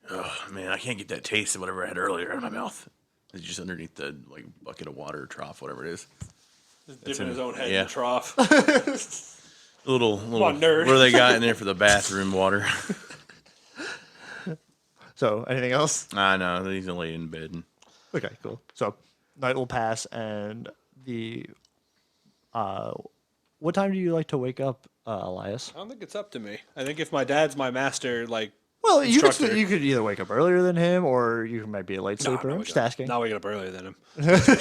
Oh, man, I can't get that taste of whatever I had earlier out of my mouth. It's just underneath the bucket of water, trough, whatever it is. Just dipping his own head in yeah. the trough. Little on, nerd. What do they got in there for the bathroom water? So, anything else? No, he's gonna lay in bed. Okay, cool. So night will pass, and the what time do you like to wake up, Elias? I don't think it's up to me. I think if my dad's my master, like, Well, instructor- you could either wake up earlier than him, or you might be a late sleeper. I'm just asking. Not waking up earlier than him. All right, so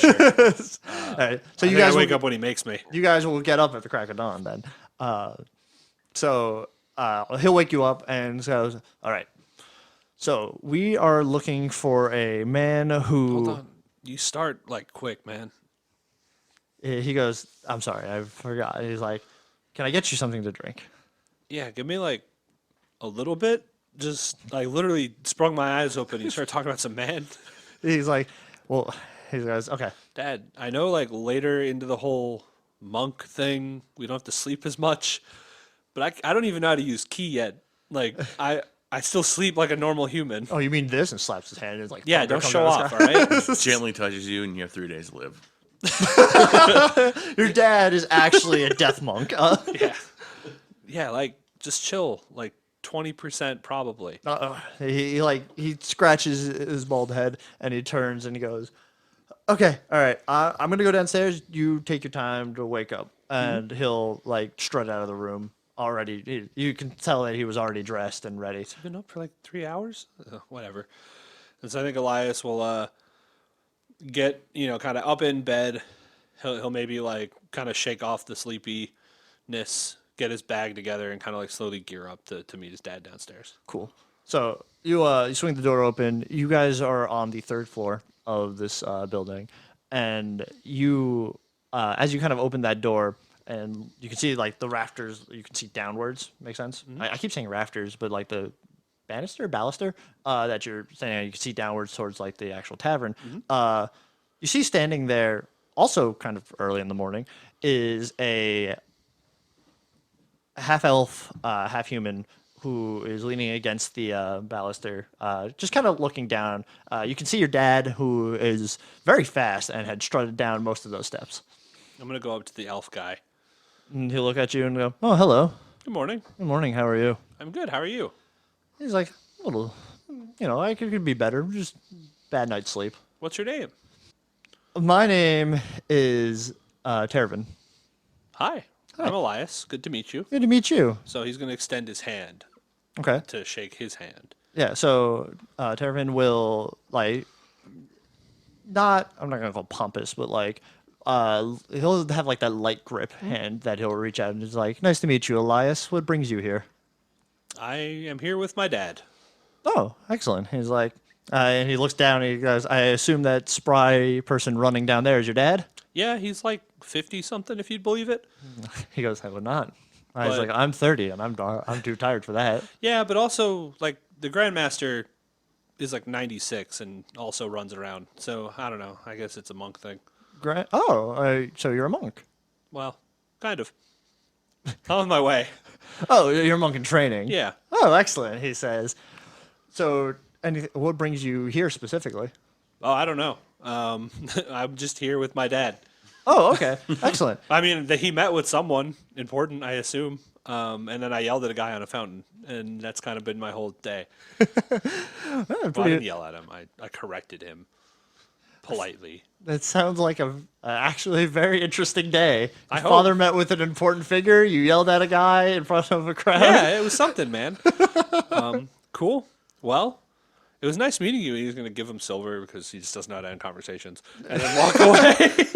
I you think guys I wake will, up when he makes me. you guys will get up at the crack of dawn then. So he'll wake you up and goes, "All right. So we are looking for a man who." Hold on. You start, like, quick, man. He goes, "I'm sorry, I forgot." He's like, "Can I get you something to drink?" Yeah, give me, like, a little bit. Just, like, literally sprung my eyes open. You start talking about some man. He's like, "Well," he goes, "Okay." Dad, I know, like, later into the whole monk thing, we don't have to sleep as much, but I don't even know how to use key yet. Like, I still sleep like a normal human. Oh, you mean this? And slaps his hand. It's like, Yeah, thunder don't comes show out of off, the all right? Gently touches you, and you have 3 days to live. sky. Your dad is actually a death monk. Yeah. Yeah, like, just chill. Like, 20% probably. He scratches his bald head and he turns and he goes, "Okay, all right. I'm gonna go downstairs. You take your time to wake up." And he'll like strut out of the room already. You can tell that he was already dressed and ready. Been up for like 3 hours? Whatever. And so I think Elias will get, kind of up in bed. He'll maybe like kind of shake off the sleepiness, get his bag together, and kind of like slowly gear up to meet his dad downstairs. Cool. So you swing the door open. You guys are on the third floor of this building, and you as you kind of open that door, and you can see like the rafters. You can see downwards. Make sense? I keep saying rafters, but like the baluster that you're saying, you can see downwards towards like the actual tavern. You see standing there, also kind of early in the morning, is a half elf, half human who is leaning against the baluster, just kind of looking down. You can see your dad, who is very fast and had strutted down most of those steps. I'm going to go up to the elf guy. And he'll look at you and go, "Oh, hello. Good morning. Good morning. How are you?" I'm good. How are you? He's like, "A little, I could be better. Just bad night's sleep." What's your name? My name is Tervin. Hi. I'm Elias. Good to meet you. Good to meet you. So he's going to extend his hand Okay. to shake his hand. Yeah, so Tervin will like I'm not gonna call pompous, but like he'll have like that light grip hand that he'll reach out and is like, "Nice to meet you, Elias. What brings you here?" I am here with my dad. "Oh, excellent." He's like, and he looks down and he goes, "I assume that spry person running down there is your dad?" Yeah, he's like 50 something, if you'd believe it. He goes, "I would not." He's But- like, "I'm 30 and I'm too tired for that." Yeah, but also like the Grandmaster is like 96 and also runs around. So I don't know. I guess it's a monk thing. So you're a monk. Well, kind of. On my way. Oh, you're a monk in training. Yeah. Oh, excellent. He says. So, what brings you here specifically? Oh, I don't know. I'm just here with my dad. Oh, okay. Excellent. I mean, he met with someone important, I assume. And then I yelled at a guy on a fountain, and that's kind of been my whole day. Well, I didn't yell at him. I corrected him politely. That sounds like a actually very interesting day. I Your hope. father met with an important figure. You yelled at a guy in front of a crowd. Yeah, it was something, man. Cool. Well, it was nice meeting you. He's going to give him silver because he just doesn't know how to end conversations. And then walk away.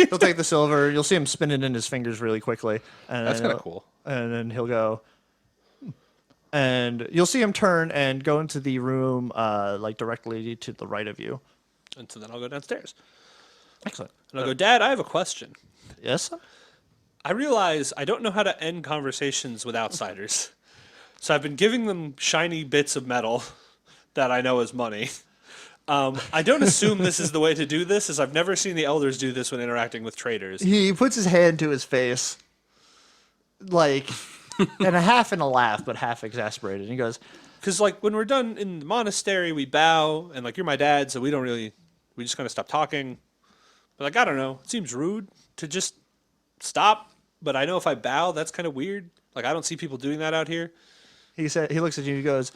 He'll take the silver. You'll see him spin it in his fingers really quickly. And That's then kind of cool. And then he'll go. And you'll see him turn and go into the room like directly to the right of you. And so then I'll go downstairs. Excellent. And I'll go, Dad, I have a question. Yes? I realize I don't know how to end conversations with outsiders. So I've been giving them shiny bits of metal that I know is money. I don't assume this is the way to do this, as I've never seen the elders do this when interacting with traders. He puts his hand to his face, like, and a half in a laugh, but half exasperated. He goes, Because, like, when we're done in the monastery, we bow, and, like, you're my dad, so we just kind of stop talking. But, like, I don't know. It seems rude to just stop. But I know if I bow, that's kind of weird. Like, I don't see people doing that out here. he looks at you and he goes,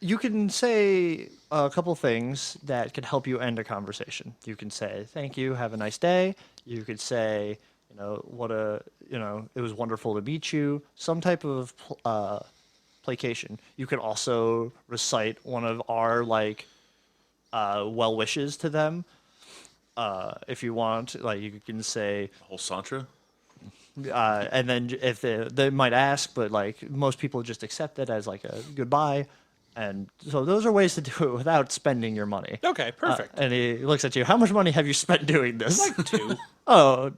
you can say a couple things that could help you end a conversation. You can say, thank you, have a nice day. You could say, it was wonderful to meet you. Some type of placation. You could also recite one of our, well wishes to them. If you want, like, you can say, Whole Santra? and then if they might ask, but like most people just accept it as like a goodbye. And so those are ways to do it without spending your money. Okay, perfect. And he looks at you. How much money have you spent doing this? Like 2. Oh,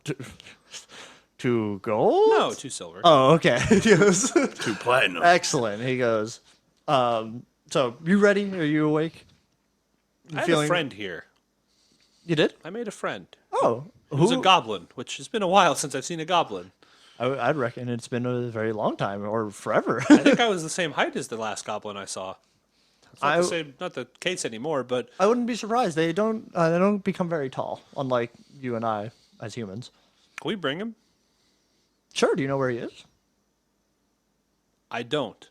2 gold? No, 2 silver. Oh, okay. Yes. 2 platinum. Excellent. He goes, so you ready? Are you awake? I have a friend here. You did? I made a friend. Oh. Who's a goblin, which has been a while since I've seen a goblin. I'd reckon it's been a very long time or forever. I think I was the same height as the last goblin I saw. It's not the case anymore, but I wouldn't be surprised. They don't become very tall, unlike you and I as humans. can we bring him? Sure. Do you know where he is? I don't.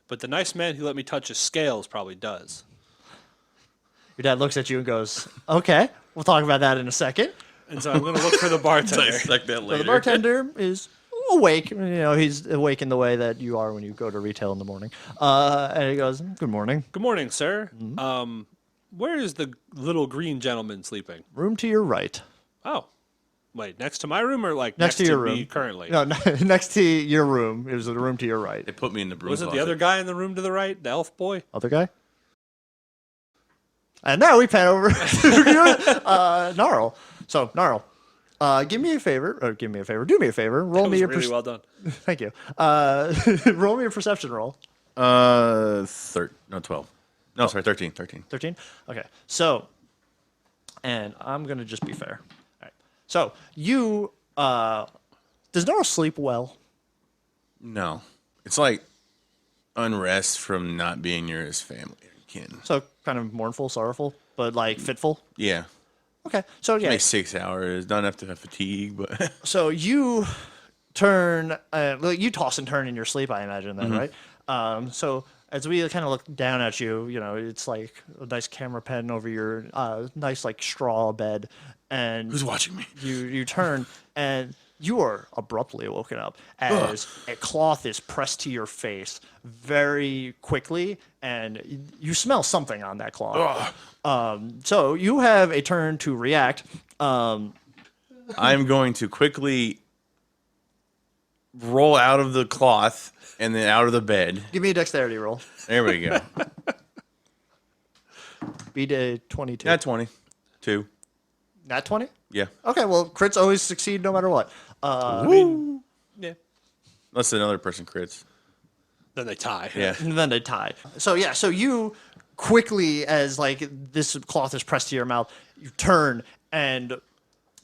But the nice man who let me touch his scales probably does. Your dad looks at you and goes, "Okay, we'll talk about that in a second." And so I'm going to look for the bartender. Dissect that So later. the bartender is awake. He's awake in the way that you are when you go to retail in the morning. And he goes, "Good morning. Good morning, sir. Where is the little green gentleman sleeping? Room to your right. Oh, wait, next to my room or like Next to your me room. currently? No, next to your room. It was the room to your right. They put me in the broom Was it the closet. other guy in the room to the right, the elf boy? Other guy. And now we pan over to Gnarl. So Gnarl, do me a favor. Roll That me was a really well done. Thank you. Roll me a perception roll. 12. No, sorry, 13. 13? Okay. So, and I'm going to just be fair. All right. So, you, does Gnarl sleep well? No. It's like unrest from not being near his family or kin. So, kind of mournful, sorrowful, but like fitful? Yeah. Okay. So, yeah. Maybe 6 hours. Not enough to have fatigue, but So, you turn, you toss and turn in your sleep, I imagine, then, right? So, as we kind of look down at you, it's like a nice camera pen over your nice, like, straw bed. And who's watching me? you turn, and you are abruptly woken up as a cloth is pressed to your face very quickly, and you smell something on that cloth. So you have a turn to react. I'm going to quickly roll out of the cloth and then out of the bed. Give me a dexterity roll. There we go. Beat a 22. Not 20. 2. Not 20? Yeah. Okay, well, crits always succeed no matter what. Yeah. Unless another person crits. Then they tie. Yeah. And then they tie. So, yeah, so you quickly, as like this cloth is pressed to your mouth, you turn and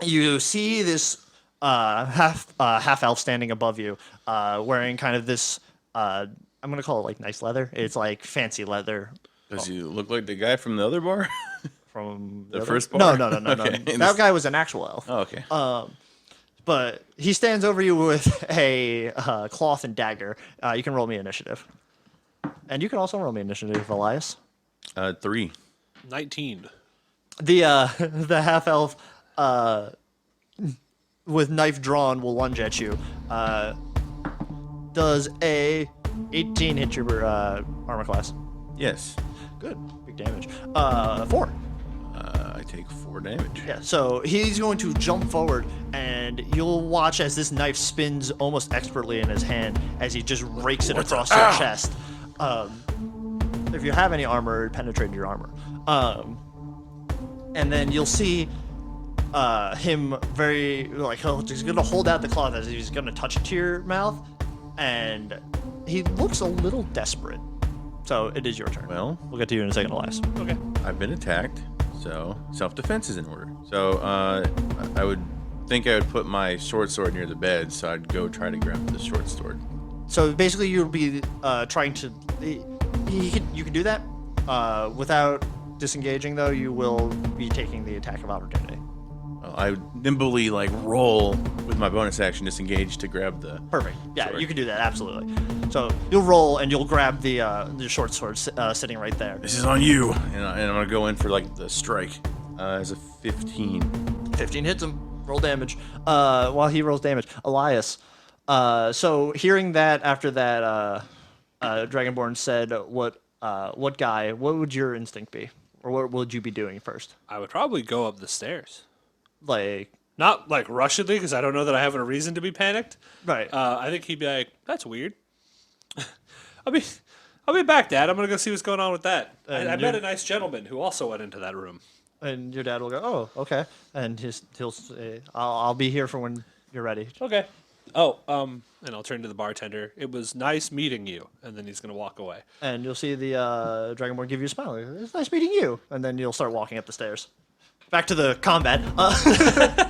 you see this half elf standing above you, wearing kind of this. I'm gonna call it like nice leather. It's like fancy leather. Does he look like the guy from the other bar? From The other- first No, bar? no. Okay. That guy was an actual elf. Oh, okay. But he stands over you with a cloth and dagger. You can roll me initiative. And you can also roll me initiative, Elias. 3. 19. The half elf with knife drawn will lunge at you. Does a 18 hit your armor class? Yes. Good. Big damage. 4. I take 4 damage. Yeah, so he's going to jump forward, and you'll watch as this knife spins almost expertly in his hand as he just rakes it across your chest. If you have any armor, it penetrated your armor. And then you'll see him very, like, he's going to hold out the cloth as he's going to touch it to your mouth, and he looks a little desperate. So it is your turn. Well, We'll get to you in a second, Elias. Okay. I've been attacked, so self-defense is in order. So I would think I would put my short sword near the bed, so I'd go try to grab the short sword. So basically, you'll be trying to. You can do that without disengaging, though. You will be taking the attack of opportunity. I would nimbly like roll with my bonus action disengage to grab the. Perfect. Yeah, sword. you can do that absolutely. So you'll roll and you'll grab the short sword sitting right there. This is on you, and I'm gonna go in for like the strike as a 15. 15 hits him. Roll damage. While he rolls damage, Elias. So hearing that after that, Dragonborn said, "What guy? What would your instinct be, or what would you be doing first? I would probably go up the stairs. Like, Not like rushedly, because I don't know that I have a reason to be panicked. right? I think he'd be like, "That's weird." I'll be back, Dad. I'm gonna go see what's going on with that. I met a nice gentleman who also went into that room. And your dad will go, "Oh, okay," and he'll say, "I'll be here for when you're ready." Okay. Oh, and I'll turn to the bartender. It was nice meeting you, and then he's gonna walk away. And you'll see the Dragonborn give you a smile. "It's nice meeting you," and then you'll start walking up the stairs. Back to the combat.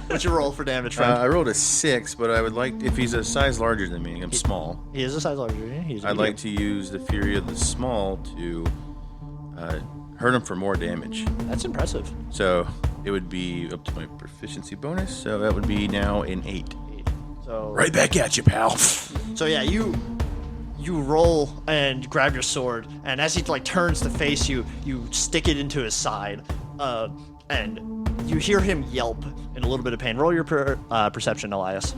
What's your roll for damage, friend? I rolled a 6, but I would like if he's a size larger than me. I'm small. He is a size larger than you. He's I'd like to use the Fury of the Small to hurt him for more damage. That's impressive. So it would be up to my proficiency bonus. So that would be now an 8. So Right back at you, pal. So yeah, you roll and grab your sword, and as he like turns to face you, you stick it into his side, and you hear him yelp in a little bit of pain. Roll your perception, Elias.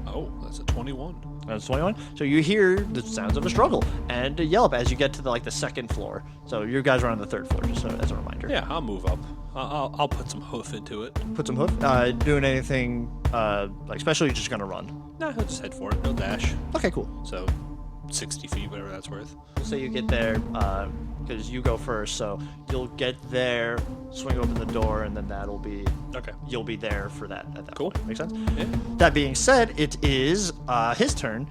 Oh, that's a 21. That's 21. So you hear the sounds of a struggle and a yelp as you get to the second floor. So you guys are on the third floor, just so, as a reminder. Yeah, I'll move up. I'll put some hoof into it. Put some hoof. Doing anything like special? You're just gonna run. Nah, I'll just head for it. No dash. Okay, cool. So, 60 feet, whatever that's worth. We'll say you get there because you go first. So you'll get there, swing open the door, and then that'll be Okay. you'll be there for that at that Cool. point. Make sense? Yeah. That being said, it is his turn.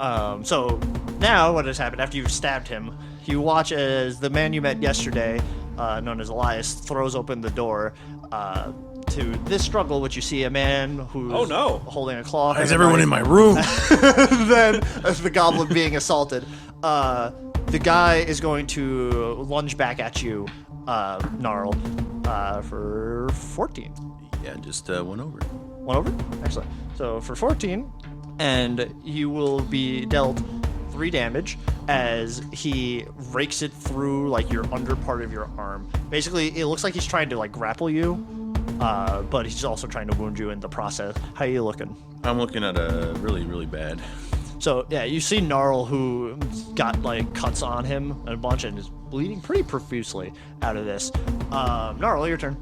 So now what has happened after you've stabbed him, you watch as the man you met yesterday, known as Elias, throws open the door to this struggle, which you see a man who's Oh, no. holding a cloth. Why is and a everyone knife. in my room? Then the goblin being assaulted. The guy is going to lunge back at you, Gnarl, for 14. Yeah, just one over. One over? Excellent. So for 14, and you will be dealt 3 damage as he rakes it through your under part of your arm. Basically, it looks like he's trying to grapple you, but he's also trying to wound you in the process. How you looking? I'm looking at a really, really bad. So yeah, you see Gnarl, who got cuts on him and a bunch and is bleeding pretty profusely out of this. Gnarl, your turn.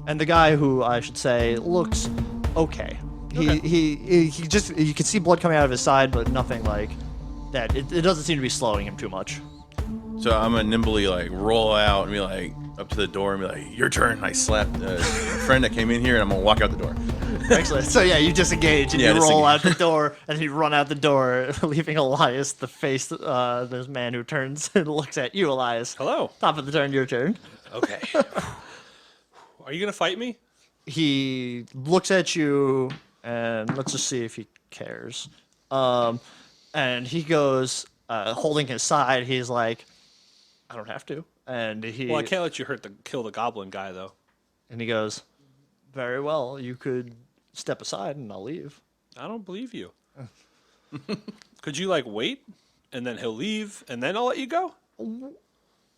And the guy, who I should say looks okay. He just, you can see blood coming out of his side, but nothing like that. It doesn't seem to be slowing him too much. So I'm gonna nimbly roll out and be up to the door and be like, "Your turn." I slap the friend that came in here and I'm gonna walk out the door. Excellent. So yeah, you disengage and Yeah, you roll disengage. out the door, and you run out the door, leaving Elias to face this man who turns and looks at you, Elias. Hello. Top of the turn, your turn. Okay. Are you gonna fight me? He looks at you, and let's just see if he cares. And he goes, holding his side. He's like, "I don't have to." And Well, I can't let you kill the goblin guy though. and he goes, "Very well. You could step aside, and I'll leave." I don't believe you. Could you like wait, and then he'll leave, and then I'll let you go?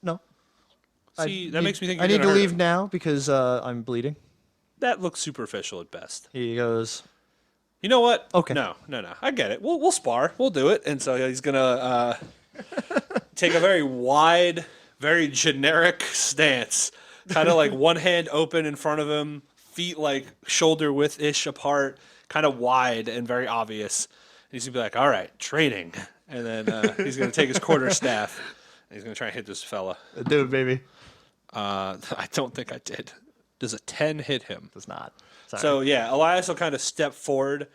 No. See, that makes me think I you're need to gonna hurt leave him. now because I'm bleeding. That looks superficial at best. He goes, You know what? Okay. No. I get it. We'll spar. We'll do it. And so he's gonna take a very wide, very generic stance, kind of like one hand open in front of him, feet like shoulder width ish apart, kind of wide and very obvious. And he's gonna be like, "All right, training," and then he's gonna take his quarterstaff and he's gonna try and hit this fella. "Do it, baby." I don't think I did. Does a 10 hit him? Does not. Sorry. So yeah, Elias will kind of step forward,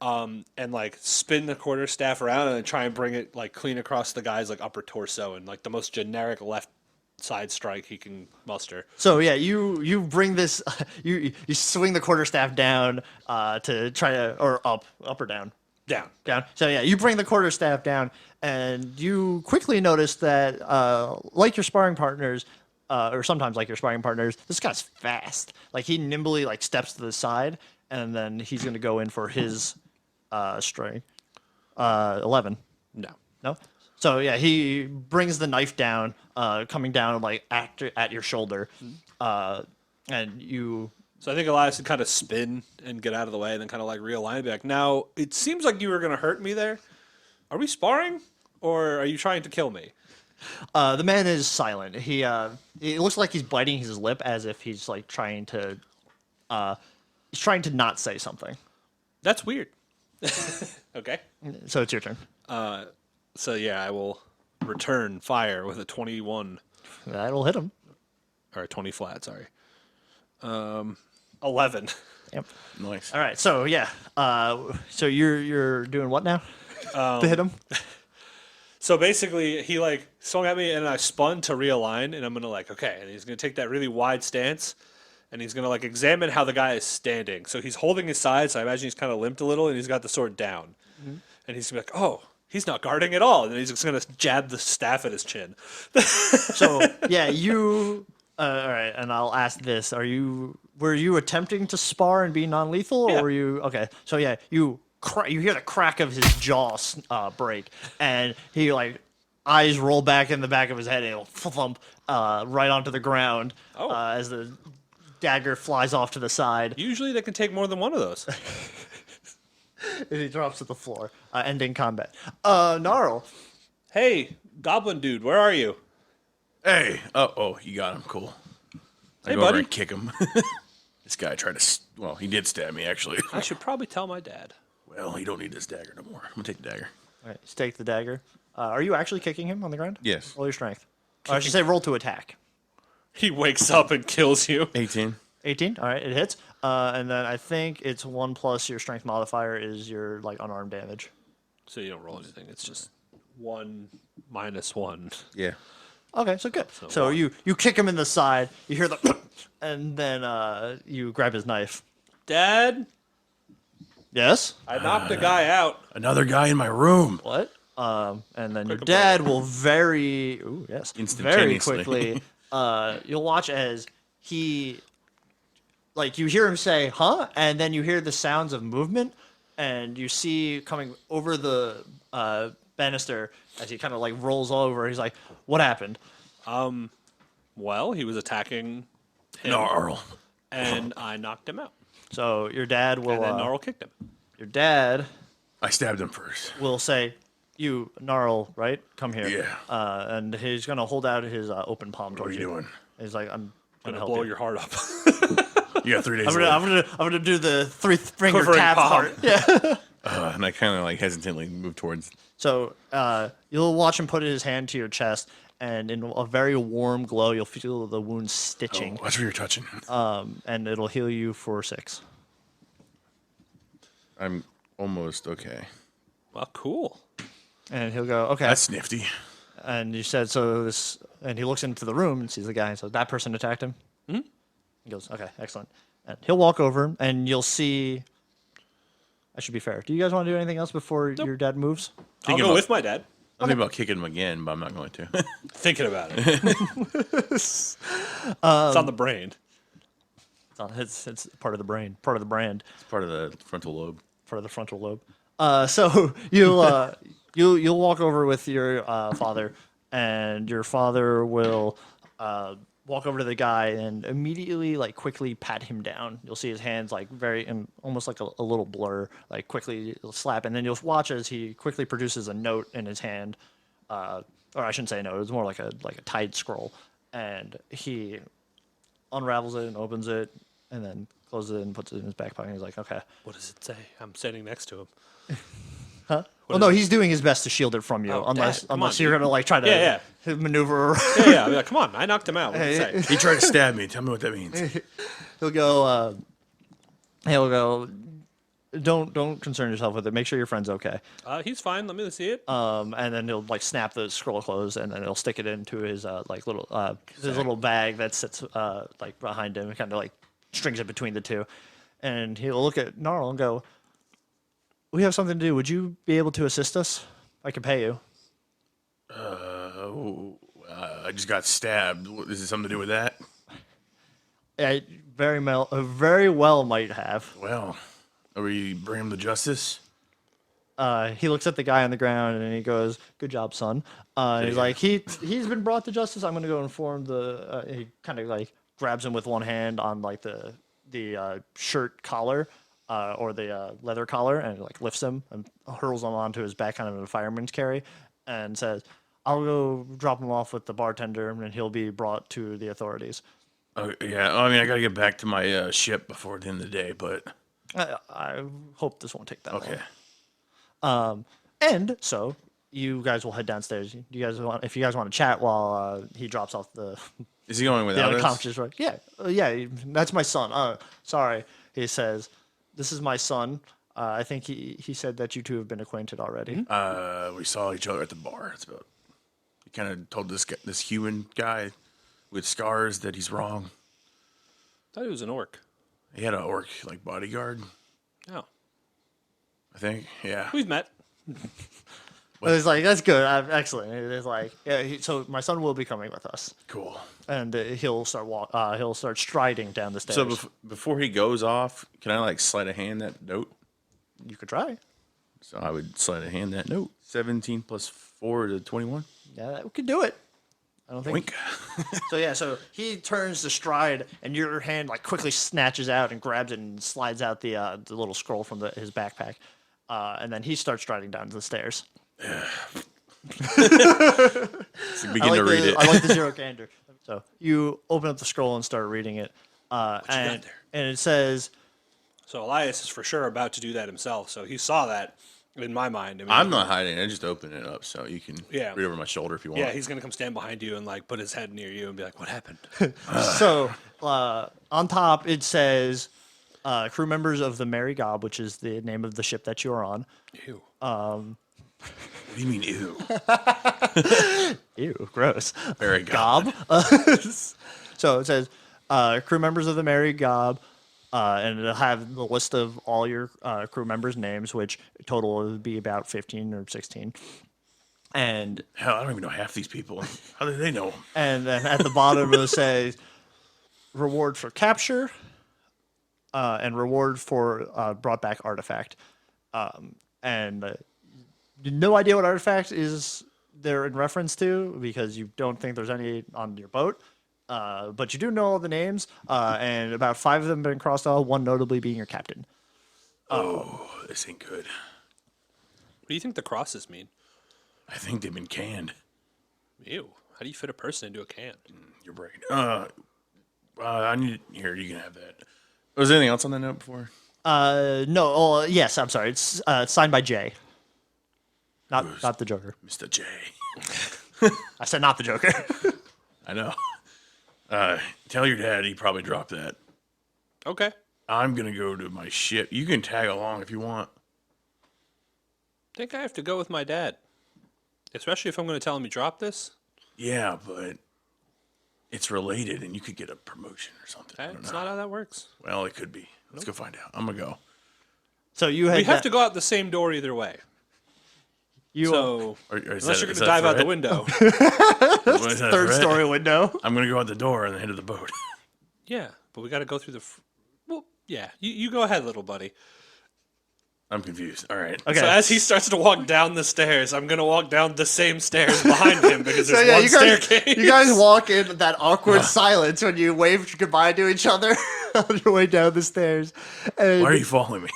and like spin the quarterstaff around and then try and bring it like clean across the guy's like upper torso and like the most generic left side strike he can muster. So yeah, you bring this, you swing the quarterstaff down to try to, or up or down. Down. So yeah, you bring the quarterstaff down, and you quickly notice that, like your sparring partners, or sometimes like your sparring partners, this guy's fast. Like he nimbly like steps to the side, and then he's gonna go in for his strike. 11. No. No. So yeah, he brings the knife down, coming down like at your shoulder, and you. So I think Elias would kind of spin and get out of the way and then kind of like realign and be like, now it seems like you were going to hurt me there. Are we sparring or are you trying to kill me? The man is silent. He it looks like he's biting his lip as if he's like trying to not say something. That's weird. Okay. So it's your turn. So yeah, I will return fire with a 21 That'll hit him. or a 20 flat, sorry. 11. Yep. Nice. All right. So yeah. So you're doing what now? To hit him. So basically, he like swung at me and I spun to realign, and I'm gonna like, okay, and he's gonna take that really wide stance, and he's gonna like examine how the guy is standing. So he's holding his side, so I imagine he's kind of limped a little, and he's got the sword down, and he's gonna be like, oh, he's not guarding at all, and then he's just gonna jab the staff at his chin. So yeah, you. All right, and I'll ask this: were you attempting to spar and be non-lethal, Yeah. or were you okay? So yeah, you hear the crack of his jaw break, and he like eyes roll back in the back of his head, and he'll thump right onto the ground Oh. as the dagger flies off to the side, Usually, they can take more than one of those. and he drops to the floor, ending combat. Gnarl. Hey, Goblin dude, where are you? Hey. Oh, you got him. Cool. I Hey, go over buddy. and kick him. This guy tried to. Well, he did stab me actually. I should probably tell my dad. Well, you don't need this dagger no more. I'm gonna take the dagger. All right, stake the dagger. Are you actually kicking him on the ground? Yes. Roll your strength. Or I should say, roll to attack. He wakes up and kills you. 18. 18. All right, it hits. And then I think it's 1 plus your strength modifier is your like unarmed damage. So you don't roll anything. It's just 1 minus 1. Yeah. Okay, so good. So one. you kick him in the side. You hear the, and then you grab his knife. Dad, Yes. I knocked a guy out. Another guy in my room. What? And then your Quick dad will very very Instantaneously. quickly. You'll watch as he, like, you hear him say, "Huh," and then you hear the sounds of movement, and you see coming over the banister as he kind of like rolls over. He's like, "What happened?" Well, he was attacking him, Gnarl. and I knocked him out. So your dad will And then Gnarl kicked him. your dad I stabbed him first. will say, "You Gnarl, right? Come here." Yeah. And he's gonna hold out his open palm What are towards you doing? He's like, "I'm I'm gonna gonna help blow you." your heart up. You got 3 days. I'm gonna do the 3-finger Quivering tap palm. part. Yeah. And I kind of like hesitantly move towards. So you'll watch him put his hand to your chest, and in a very warm glow, you'll feel the wound Oh, stitching, that's where you're touching. and it'll heal you for 6. I'm almost okay. Well, cool. And he'll go, okay. That's nifty. And you said, so this, and he looks into the room and sees the guy and says, that person attacked him? Mm-hmm. He goes, okay, excellent. And he'll walk over and you'll see, I should be fair. Do you guys want to do anything else before your dad moves? I'll go with my dad. I'm thinking about kicking him again, but I'm not going to. Thinking about it. It's on the brain. It's part of the brain, part of the brand. It's part of the frontal lobe. Part of the frontal lobe. So you'll walk over with your father, and your father will walk over to the guy and immediately quickly pat him down. You'll see his hands and almost like a little blur, quickly slap, and then you'll watch as he quickly produces a note in his hand, or I shouldn't say a note. It's more like a tide scroll, and he unravels it and opens it, and then closes it and puts it in his back pocket. And he's like, okay. What does it say? I'm standing next to him. Huh? Well, no, he's doing his best to shield it from you, unless you're gonna try to maneuver. Yeah. I'll be like, come on, I knocked him out. What did it say? He tried to stab me. Tell me what that means. He'll go. Don't concern yourself with it. Make sure your friend's okay. He's fine. Let me see it. And then he'll snap the scroll closed, and then he'll stick it into his little bag that sits behind him, and kind of strings it between the two. And he'll look at Gnarl and go, "We have something to do. Would you be able to assist us? I can pay you." I just got stabbed. Is it something to do with that? Yeah, very well might have. Well, are we bring him to justice? He looks at the guy on the ground and he goes, "Good job, son." He's like, he's been brought to justice. I'm gonna go inform the. He kind of grabs him with one hand on the shirt collar, or the leather collar, and lifts him and hurls him onto his back, kind of in a fireman's carry, and says, "I'll go drop him off with the bartender, and he'll be brought to the authorities." Yeah. I mean, I gotta get back to my ship before the end of the day, but I hope this won't take that okay. long. And so you guys will head downstairs. If you guys want to chat while he drops off the. Is he going without us? Unconscious, right? Yeah, that's my son. Sorry, he says. This is my son. I think he said that you two have been acquainted already. We saw each other at the bar. It's about. He kind of told this human guy with scars that he's wrong. I thought he was an orc. He had an orc bodyguard. Oh. I think. Yeah. We've met. But it's that's good. Excellent. It's so my son will be coming with us. Cool. And he'll start striding down the stairs. So before he goes off, can I sleight of hand that note? You could try. So I would sleight of hand that note. 17 plus 4 to 21. Yeah, we could do it. I don't think. Wink. So he turns to stride, and your hand quickly snatches out and grabs it and slides out the little scroll from his backpack, and then he starts striding down the stairs. Begin to read it. I like the zero candor. So you open up the scroll and start reading it, and it says. So Elias is for sure about to do that himself. So he saw that in my mind. I'm not hiding. I just open it up so you can read over my shoulder if you want. Yeah, he's gonna come stand behind you and put his head near you and be like, "What happened?" So on top it says, "Crew members of the Merry Gob," which is the name of the ship that you're on. Ew. What do you mean, ew? Ew, gross. Merry Gob. So it says, "Crew members of the Merry Gob." And it'll have the list of all your crew members' names, which total would be about 15 or 16. And hell, I don't even know half these people. How do they know? And then at the bottom it'll say reward for capture, and reward for brought back artifact. And no idea what artifact is they're in reference to because you don't think there's any on your boat. But you do know all the names, and about 5 of them have been crossed out, one notably being your captain. This ain't good. What do you think the crosses mean? I think they've been canned. Ew. How do you fit a person into a can? Your brain. I need here. You can have that. Was there anything else on that note before? No. Oh, yes. I'm sorry. It's signed by Jay. Not the Joker. Mr. J. I said not the Joker. I know. Tell your dad he probably dropped that. Okay. I'm gonna go to my ship. You can tag along if you want. I think I have to go with my dad. Especially if I'm going to tell him he dropped this. Yeah, but it's related, and you could get a promotion or something. I don't That's know. not how that works. Well, it could be. Let's go find out. I'm gonna go. So you We have to go out the same door either way. So, unless you're going to dive out the window. third story window. I'm gonna go out the door and head to the boat. Yeah, but we got to go through the... Well, yeah, you go ahead, little buddy. I'm confused. All right. Okay. So as he starts to walk down the stairs, I'm going to walk down the same stairs behind him because there's one staircase. You guys walk in that awkward silence when you wave goodbye to each other on your way down the stairs. And, Why are you following me?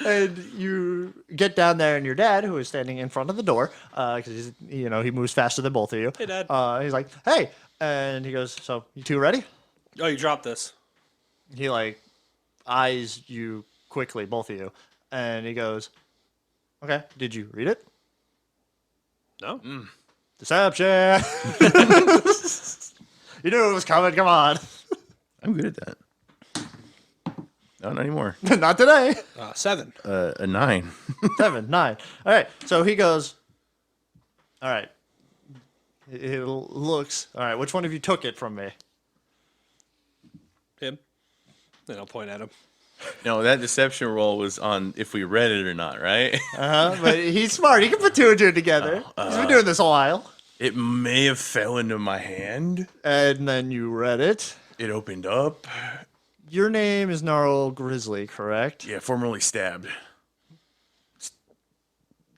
and you get down there, and your dad, who is standing in front of the door, because he moves faster than both of you. Hey, Dad. He's like, "Hey," and he goes, "So you two ready?" Oh, you dropped this. He eyes you quickly, both of you, and he goes, "Okay, did you read it?" No? Deception. You knew it was coming. Come on. I'm good at that. No, not anymore. Not today. 7. A 9. 7, 9. All right. So he goes, "All right." It looks, "All right, which one of you took it from me?" Him. Then I'll point at him. No, that deception roll was on if we read it or not, right? But he's smart. He can put 2 and 2 together. He's been doing this a while. It may have fell into my hand. And then you read it. It opened up. Your name is Gnarl-y, correct? Yeah, formerly stabbed.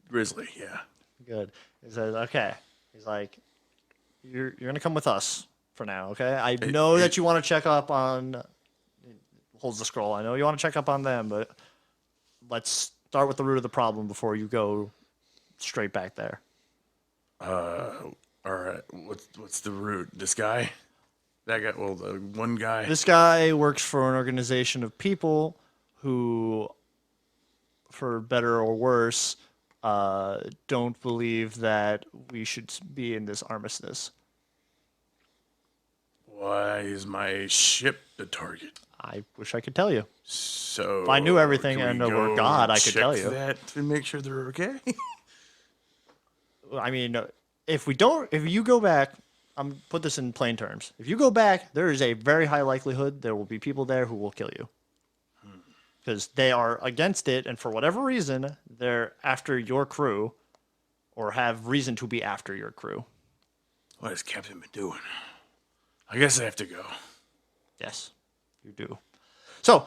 Grizzly, yeah. Good. He says, "Okay." He's like, You're gonna come with us for now, okay? I know that you want to check up on. Holds the scroll. I know you want to check up on them, but let's start with the root of the problem before you go straight back there. All right. What's the root? This guy? That guy? Well, the one guy. This guy works for an organization of people who, for better or worse, don't believe that we should be in this armistice. Why is my ship the target? I wish I could tell you. So If I knew everything can and we were go God, I could check tell you. that to make sure they're okay. I mean, if you go back, I'm put this in plain terms. If you go back, there is a very high likelihood there will be people there who will kill you. Because they are against it, and for whatever reason, they're after your crew, or have reason to be after your crew. What has Captain been doing? I guess I have to go. Yes, you do. So,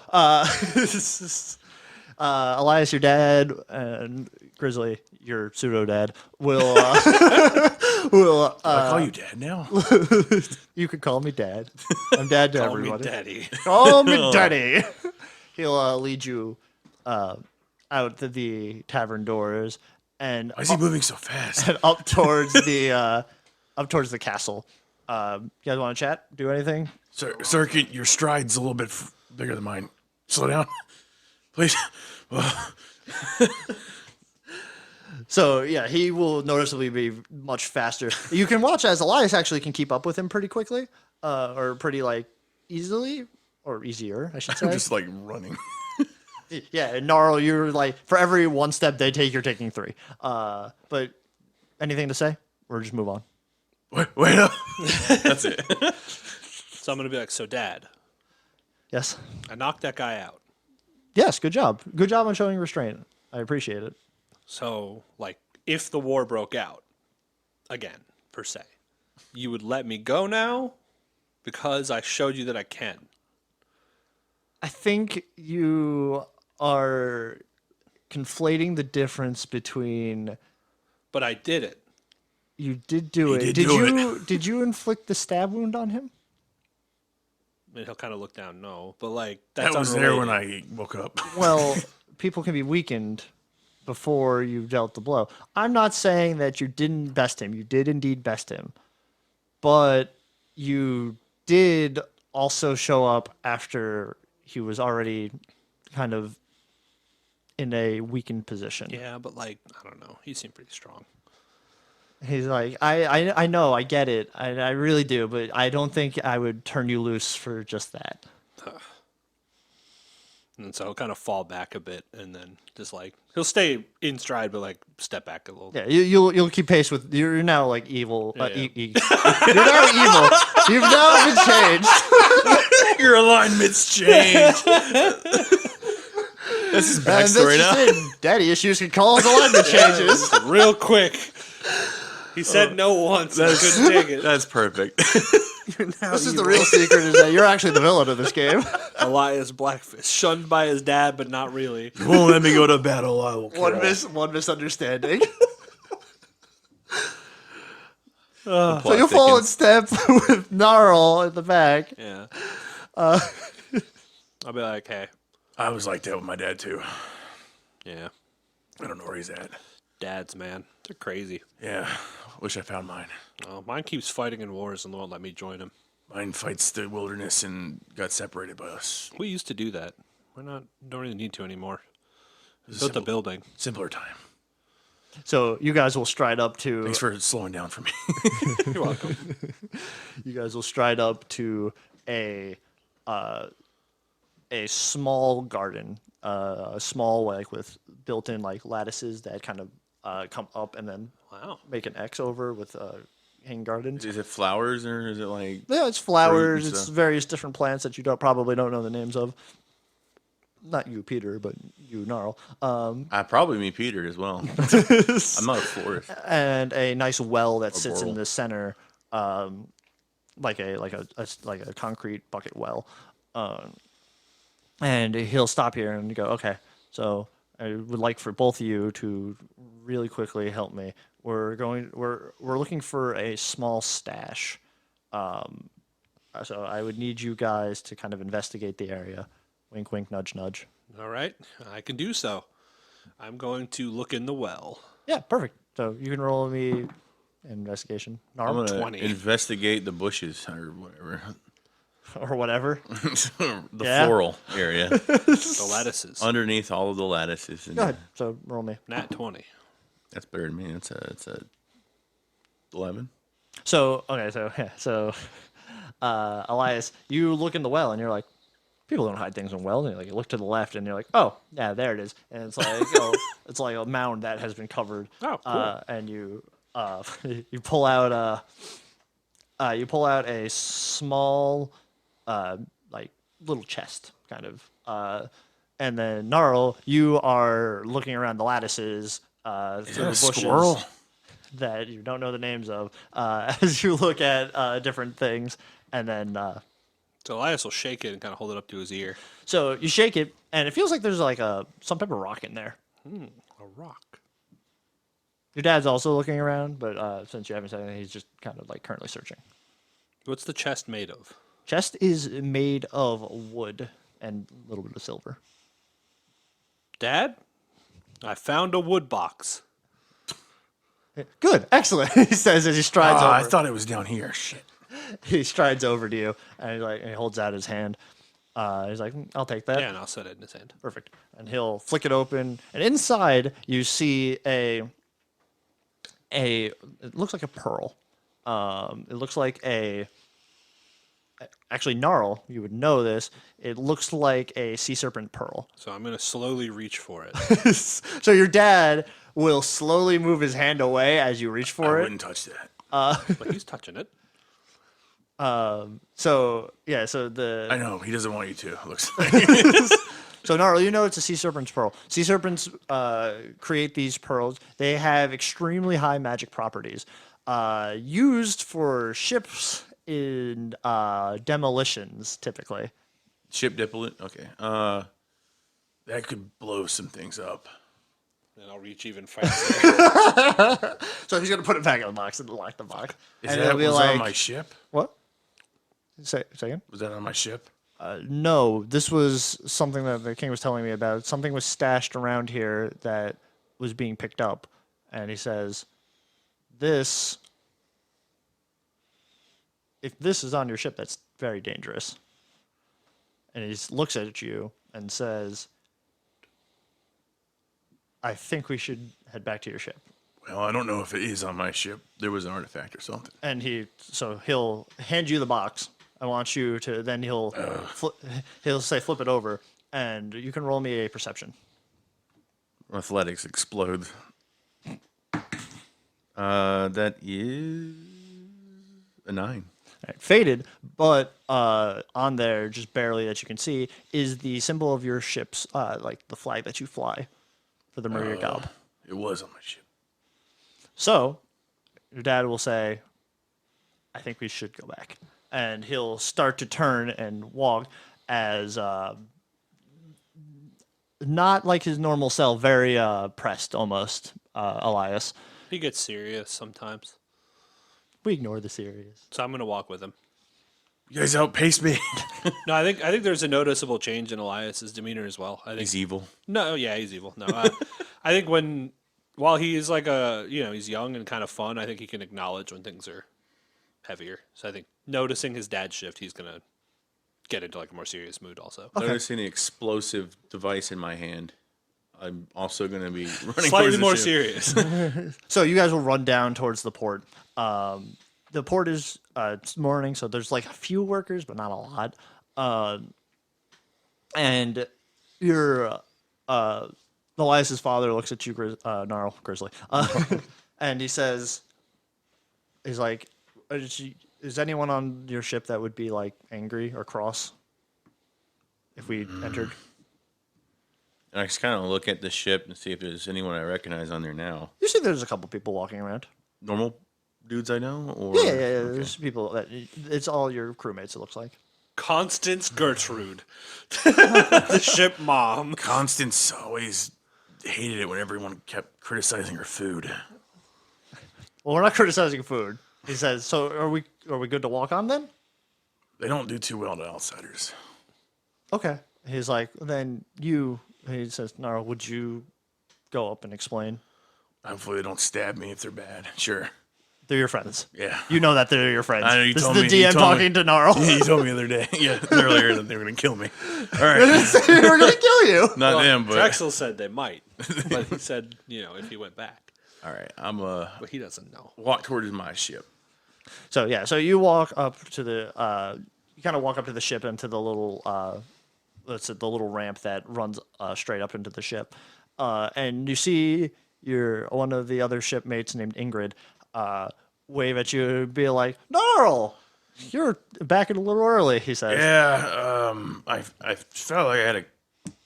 Elias, your dad, and Grizzly, your pseudo dad, will I call you Dad now. you could call me Dad. I'm Dad to Call everybody. me Daddy. Call me Daddy. He'll lead you out the tavern doors and Why is he moving so fast? up towards the castle. You guys want to chat? Do anything? Sir, your stride's a little bit bigger than mine. Slow down, please. So yeah, he will noticeably be much faster. You can watch as Elias actually can keep up with him pretty quickly, or pretty easily, or easier, I should say. I'm just running. Yeah, and Gnarl, you're for every one step they take, you're taking 3. But anything to say, or just move on? Wait up. That's it. So I'm going to be like, "So, Dad, Yes. I knocked that guy out. Yes. Good job. Good job on showing restraint. I appreciate it. So, if the war broke out, again, per se, you would let me go now because I showed you that I can." I think you are conflating the difference between. But I did it. You did do it. Did you inflict the stab wound on him? I mean, he'll kind of look down, no. But, That that's was there when unrelated. I woke up. Well, people can be weakened before you dealt the blow. I'm not saying that you didn't best him. You did indeed best him. But you did also show up after he was already kind of in a weakened position. Yeah, but, I don't know. He seemed pretty strong. He's like, I know, I get it. I really do, but I don't think I would turn you loose for just that. And so he'll kind of fall back a bit, and then just like he'll stay in stride, but like step back a little. Yeah, you'll keep pace with. You're now like evil. Yeah. You're now evil. You've now been changed. Your alignment's changed. This is And backstory now. Daddy issues can cause alignment changes. Real quick. He said no once. And I couldn't take it. That's perfect. This is the real secret: is that you're actually the villain of this game. Elias Blackfish, shunned by his dad, but not really. You won't let me go to battle. I will kill. One misunderstanding. The So plot you fall in thickens. step with Gnarl at the back. Yeah. I'll be like, hey, I was like that with my dad too. yeah, I don't know where he's at. dads, man, they're crazy. Yeah, wish I found mine. Mine keeps fighting in wars and won't let me join him. Mine fights the wilderness and got separated by us. We used to do that. Don't really need to anymore. It was a Built the simple- building. Simpler time. So you guys will stride up to. Thanks for slowing down for me. You're welcome. You guys will stride up to a small garden, a small like with built-in like lattices that kind of come up and then Wow. make an X over with hanging gardens. Is it flowers or is it like? Yeah, it's flowers. and It's stuff. various different plants that you probably don't know the names of. Not you, Peter, but you, Gnarl. I probably meet Peter as well. I'm not a florist. And a nice well that sits in Boral. the center, like a concrete bucket well. And he'll stop here and go, okay, so I would like for both of you to really quickly help me. We're looking for a small stash. So I would need you guys to kind of investigate the area. Wink, wink, nudge, nudge. All right, I can do so. I'm going to look in the well. Yeah, perfect. So you can roll me investigation. I'm Norm, gonna 20. investigate the bushes or whatever, or whatever. the Yeah. floral area The lettuces. underneath all of the lattices. And Go ahead. So roll me. Nat 20. That's better than me. It's a 11. So okay, so Elias, you look in the well and you're like, people don't hide things in wells. And you look to the left and you're like, oh yeah, there it is. And it's like it's like a mound that has been covered. Oh, cool. And you you pull out a small like little chest kind of. And then Gnarl, you are looking around the lattices through the bushes squirrel? that you don't know the names of as you look at different things. And then So Elias will shake it and kind of hold it up to his ear. so you shake it, and it feels like there's like some type of rock in there. A rock. Your dad's also looking around, but since you haven't said anything, he's just kind of like currently searching. What's the chest made of? Chest is made of wood and a little bit of silver. Dad, I found a wood box. Good, excellent. He says as he strides over. I thought it was down here. Shit. He strides over to you, and he holds out his hand. He's like, "I'll take that." Yeah, and I'll set it in his hand. Perfect. And he'll flick it open, and inside you see it looks like a pearl. It looks like actually Gnarl, you would know this. It looks like a sea serpent pearl. So I'm going to slowly reach for it. So your dad will slowly move his hand away as you reach I for it. wouldn't touch that. But he's touching it. So yeah, so I know he doesn't want you to. It looks like. So Gnarl, you know it's a sea serpent's pearl. Sea serpents create these pearls. They have extremely high magic properties. Used for ships in demolitions, typically. Ship diplomat. Okay. That could blow some things up. And I'll reach even faster. So he's gonna put it back in the box and lock the box. Is and that it'll be was like, on my ship? what? Say again? Was that on my ship? No, this was something that the king was telling me about. Something was stashed around here that was being picked up, and he says, "This, if this is on your ship, that's very dangerous." And he looks at you and says, "I think we should head back to your ship." Well, I don't know if it is on my ship. There was an artifact or something. And he'll hand you the box. I want you to. Then he'll say flip it over, and you can roll me a perception. Athletics explodes. That is a 9. Right, faded, but on there, just barely that you can see, is the symbol of your ship's, like the flag that you fly for the Maria Gob. It was on my ship. So, your dad will say, I think we should go back. And he'll start to turn and walk as, not like his normal self, very pressed almost, Elias. He gets serious sometimes. We ignore the serious. So I'm going to walk with him. You guys outpaced me. No, I think there's a noticeable change in Elias's demeanor as well. I think He's evil. No, yeah, he's evil. No, I think while he's like he's young and kind of fun, I think he can acknowledge when things are heavier. So I think noticing his dad's shift, he's gonna get into like a more serious mood also. Noticing the explosive device in my hand, I'm also going to be running Slightly towards the more ship. serious. So you guys will run down towards the port. The port is it's morning, so there's like a few workers, but not a lot. And your Elias's father looks at you, Gnarl, Grizzly, and he says, he's like, is anyone on your ship that would be like angry or cross if we entered? And I just kind of look at the ship and see if there's anyone I recognize on there now. You see there's a couple people walking around. Normal dudes I know? Or Yeah. Okay. There's people that it's all your crewmates. It looks like. Constance Gertrude, the ship mom. Constance always hated it when everyone kept criticizing her food. Well, we're not criticizing food. He says. So are we good to walk on then? They don't do too well to outsiders. Okay. He's like, then you. He says, Gnarl, would you go up and explain? Hopefully they don't stab me if they're bad. Sure. They're your friends. Yeah. You know that they're your friends. I know, you this told is me- the you DM told me. talking to Gnarl. You told me the other day, earlier that they were going to kill me. All right. They were gonna kill you. Not them, but. Drexel said they might, but he said if he went back, All right. I'm but he doesn't know. walk towards my ship. So yeah, so you walk up to the you kind of walk up to the ship and to the little the little ramp that runs straight up into the ship, and you see one of the other shipmates named Ingrid wave at you and be like, "Gnarl, you're back a little early," he says. Yeah. I felt like I had to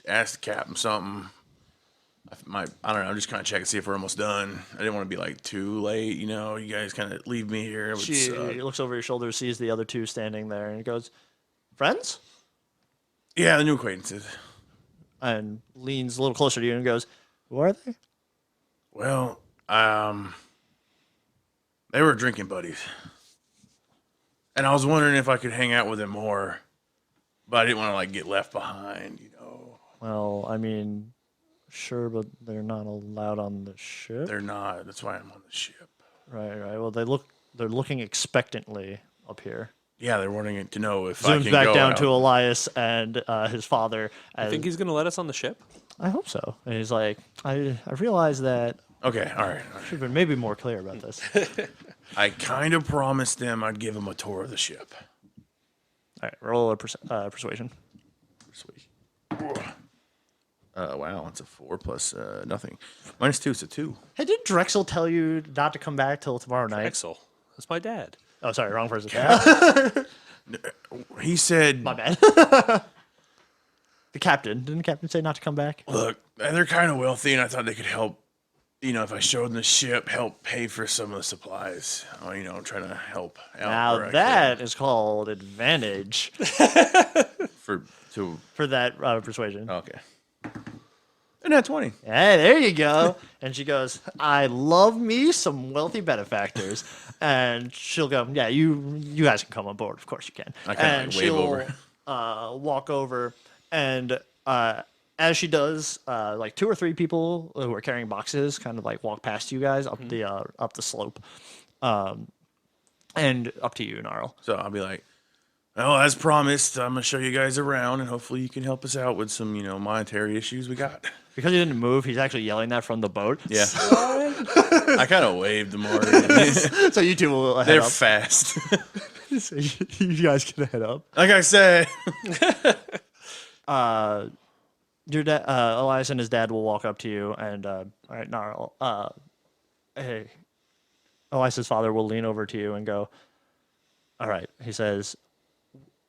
ask the captain something. I don't know. I'm just kind of checking to see if we're almost done. I didn't want to be like too late. You guys kind of leave me here. It would She suck. looks over your shoulder, sees the other two standing there, and goes, "Friends?" Yeah, the new acquaintances. And leans a little closer to you and goes, "Who are they?" Well, they were drinking buddies, and I was wondering if I could hang out with them more, but I didn't want to like get left behind. Well, I mean, sure, but they're not allowed on the ship. They're not. That's why I'm on the ship. Right. Well, they're looking expectantly up here. Yeah, they're wanting to know if I Zooms can back go down out. to Elias and his father. I think he's gonna let us on the ship. I hope so. And he's like, I realize that Okay, all right. I should have been maybe more clear about this. I kind of promised them I'd give them a tour of the ship. All right, roll a persuasion. Sweet. Wow, it's a 4 plus nothing. -2, it's a 2. Hey, did Drexel tell you not to come back till tomorrow night? Axel, that's my dad. Oh, sorry, wrong person. He said, My bad. The captain. Didn't the captain say not to come back? look, they're kind of wealthy, and I thought they could help, if I showed them the ship, help pay for some of the supplies. Trying to help out. Now where I that is called advantage could. for that persuasion. Okay. And that's 20. Hey, there you go. And she goes, I love me some wealthy benefactors. And she'll go, yeah, you guys can come on board. Of course you can. I kinda, And like, wave she'll walk over. And as she does, like 2 or 3 people who are carrying boxes kind of like walk past you guys up the slope. And up to you, Gnarl. So I'll be like, well, as promised, I'm going to show you guys around, and hopefully you can help us out with some, monetary issues we got. Because he didn't move, he's actually yelling that from the boat. Yeah. I kind of waved them already. So you two will head They're up. fast. So you guys can head up. Like I said. Elias and his dad will walk up to you and, all right, Gnarl, hey, Elias's father will lean over to you and go, all right, he says,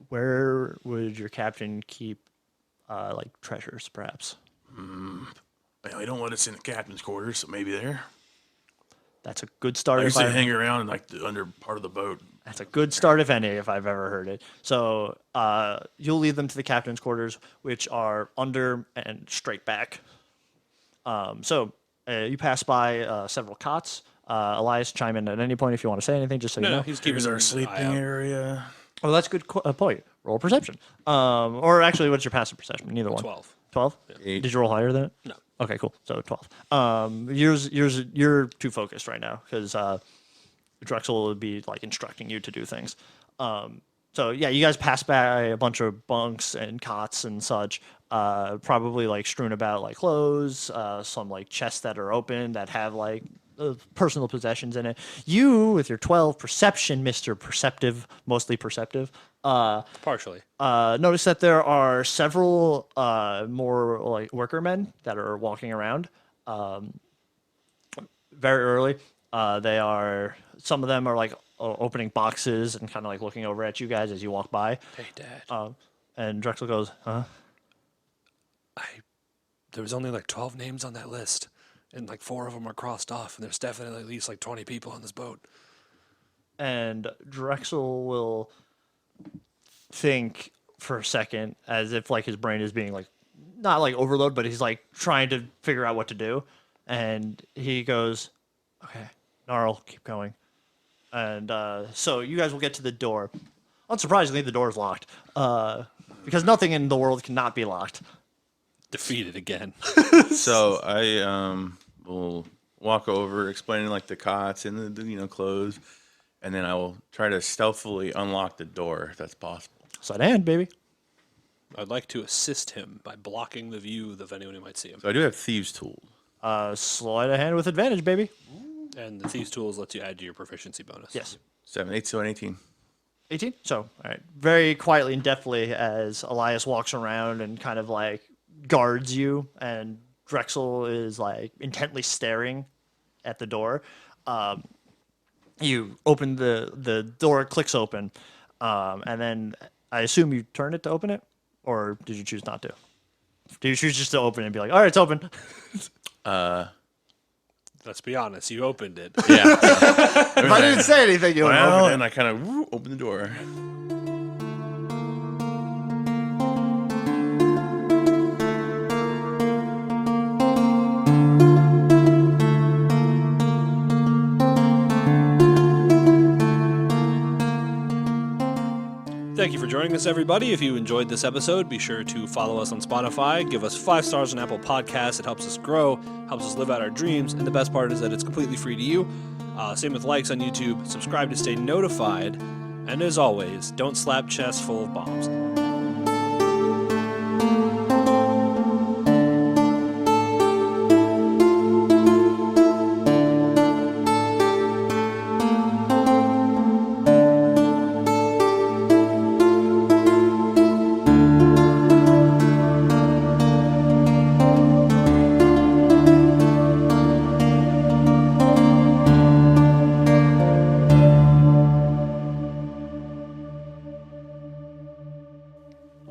where would your captain keep, like, treasures, perhaps? Well, they don't let us in the captain's quarters, so maybe there. That's a good start. I used to hang around in like the under part of the boat. That's a good start, if any, if I've ever heard it. So you'll lead them to the captain's quarters, which are under and straight back. So you pass by several cots. Elias, chime in at any point if you want to say anything, just so you know. He's keeping Here's our an sleeping eye out. area. Oh, that's a good point. Roll perception. Or actually, what's your passive perception? Neither one. 12. 12? Eight. Did you roll higher than it? No. Okay, cool. So 12. You're too focused right now because Drexel would be like instructing you to do things. So yeah, you guys pass by a bunch of bunks and cots and such, probably like strewn about like clothes, some like chests that are open that have like personal possessions in it. You, with your 12 perception, Mr. Perceptive, mostly perceptive, Partially. notice that there are several more like workermen that are walking around very early. Some of them are like opening boxes and kind of like looking over at you guys as you walk by. Hey, Dad. And Drexel goes, huh? There was only like 12 names on that list, and like 4 of them are crossed off, and there's definitely at least like 20 people on this boat. And Drexel will think for a second as if like his brain is being like not like overload, but he's like trying to figure out what to do. And he goes, okay, Gnarl, keep going. And so you guys will get to the door. Unsurprisingly, the door is locked because nothing in the world cannot be locked. Defeated again. So I will walk over, explaining like the cots and the clothes, and then I will try to stealthily unlock the door if that's possible. Sleight of hand, baby. I'd like to assist him by blocking the view of anyone who might see him. So I do have thieves' tools. Sleight of hand with advantage, baby. And the Thieves' Tools lets you add to your proficiency bonus. Yes. 7, 8, so an 18. 18? So, all right. Very quietly and deftly as Elias walks around and kind of like guards you, and Drexel is like intently staring at the door. You open the door, clicks open, and then I assume you turn it to open it, or did you choose not to? Did you choose just to open it and be like, all right, it's open? Let's be honest, you opened it. Yeah. If I didn't say anything, you would Well, open it. and I kind of open the door. Thank you for joining us, everybody. If you enjoyed this episode, be sure to follow us on Spotify, give us 5 stars on Apple Podcasts. It helps us grow, helps us live out our dreams, and the best part is that it's completely free to you. Same with likes on YouTube. Subscribe to stay notified. And as always, don't slap chests full of bombs.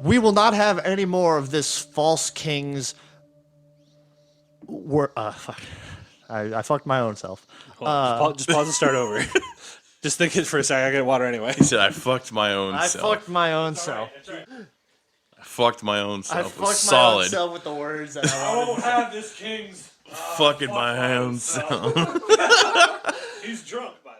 We will not have any more of this false king's fuck. I fucked my own self. Hold on, just pause and start over. Just think it for a second. I get water anyway. He said, I fucked my own I self. fucked my own self. I fucked my own I self. It fucked was my solid. own self with the words that I wanted. have this king's. Fucking my own self. He's drunk, by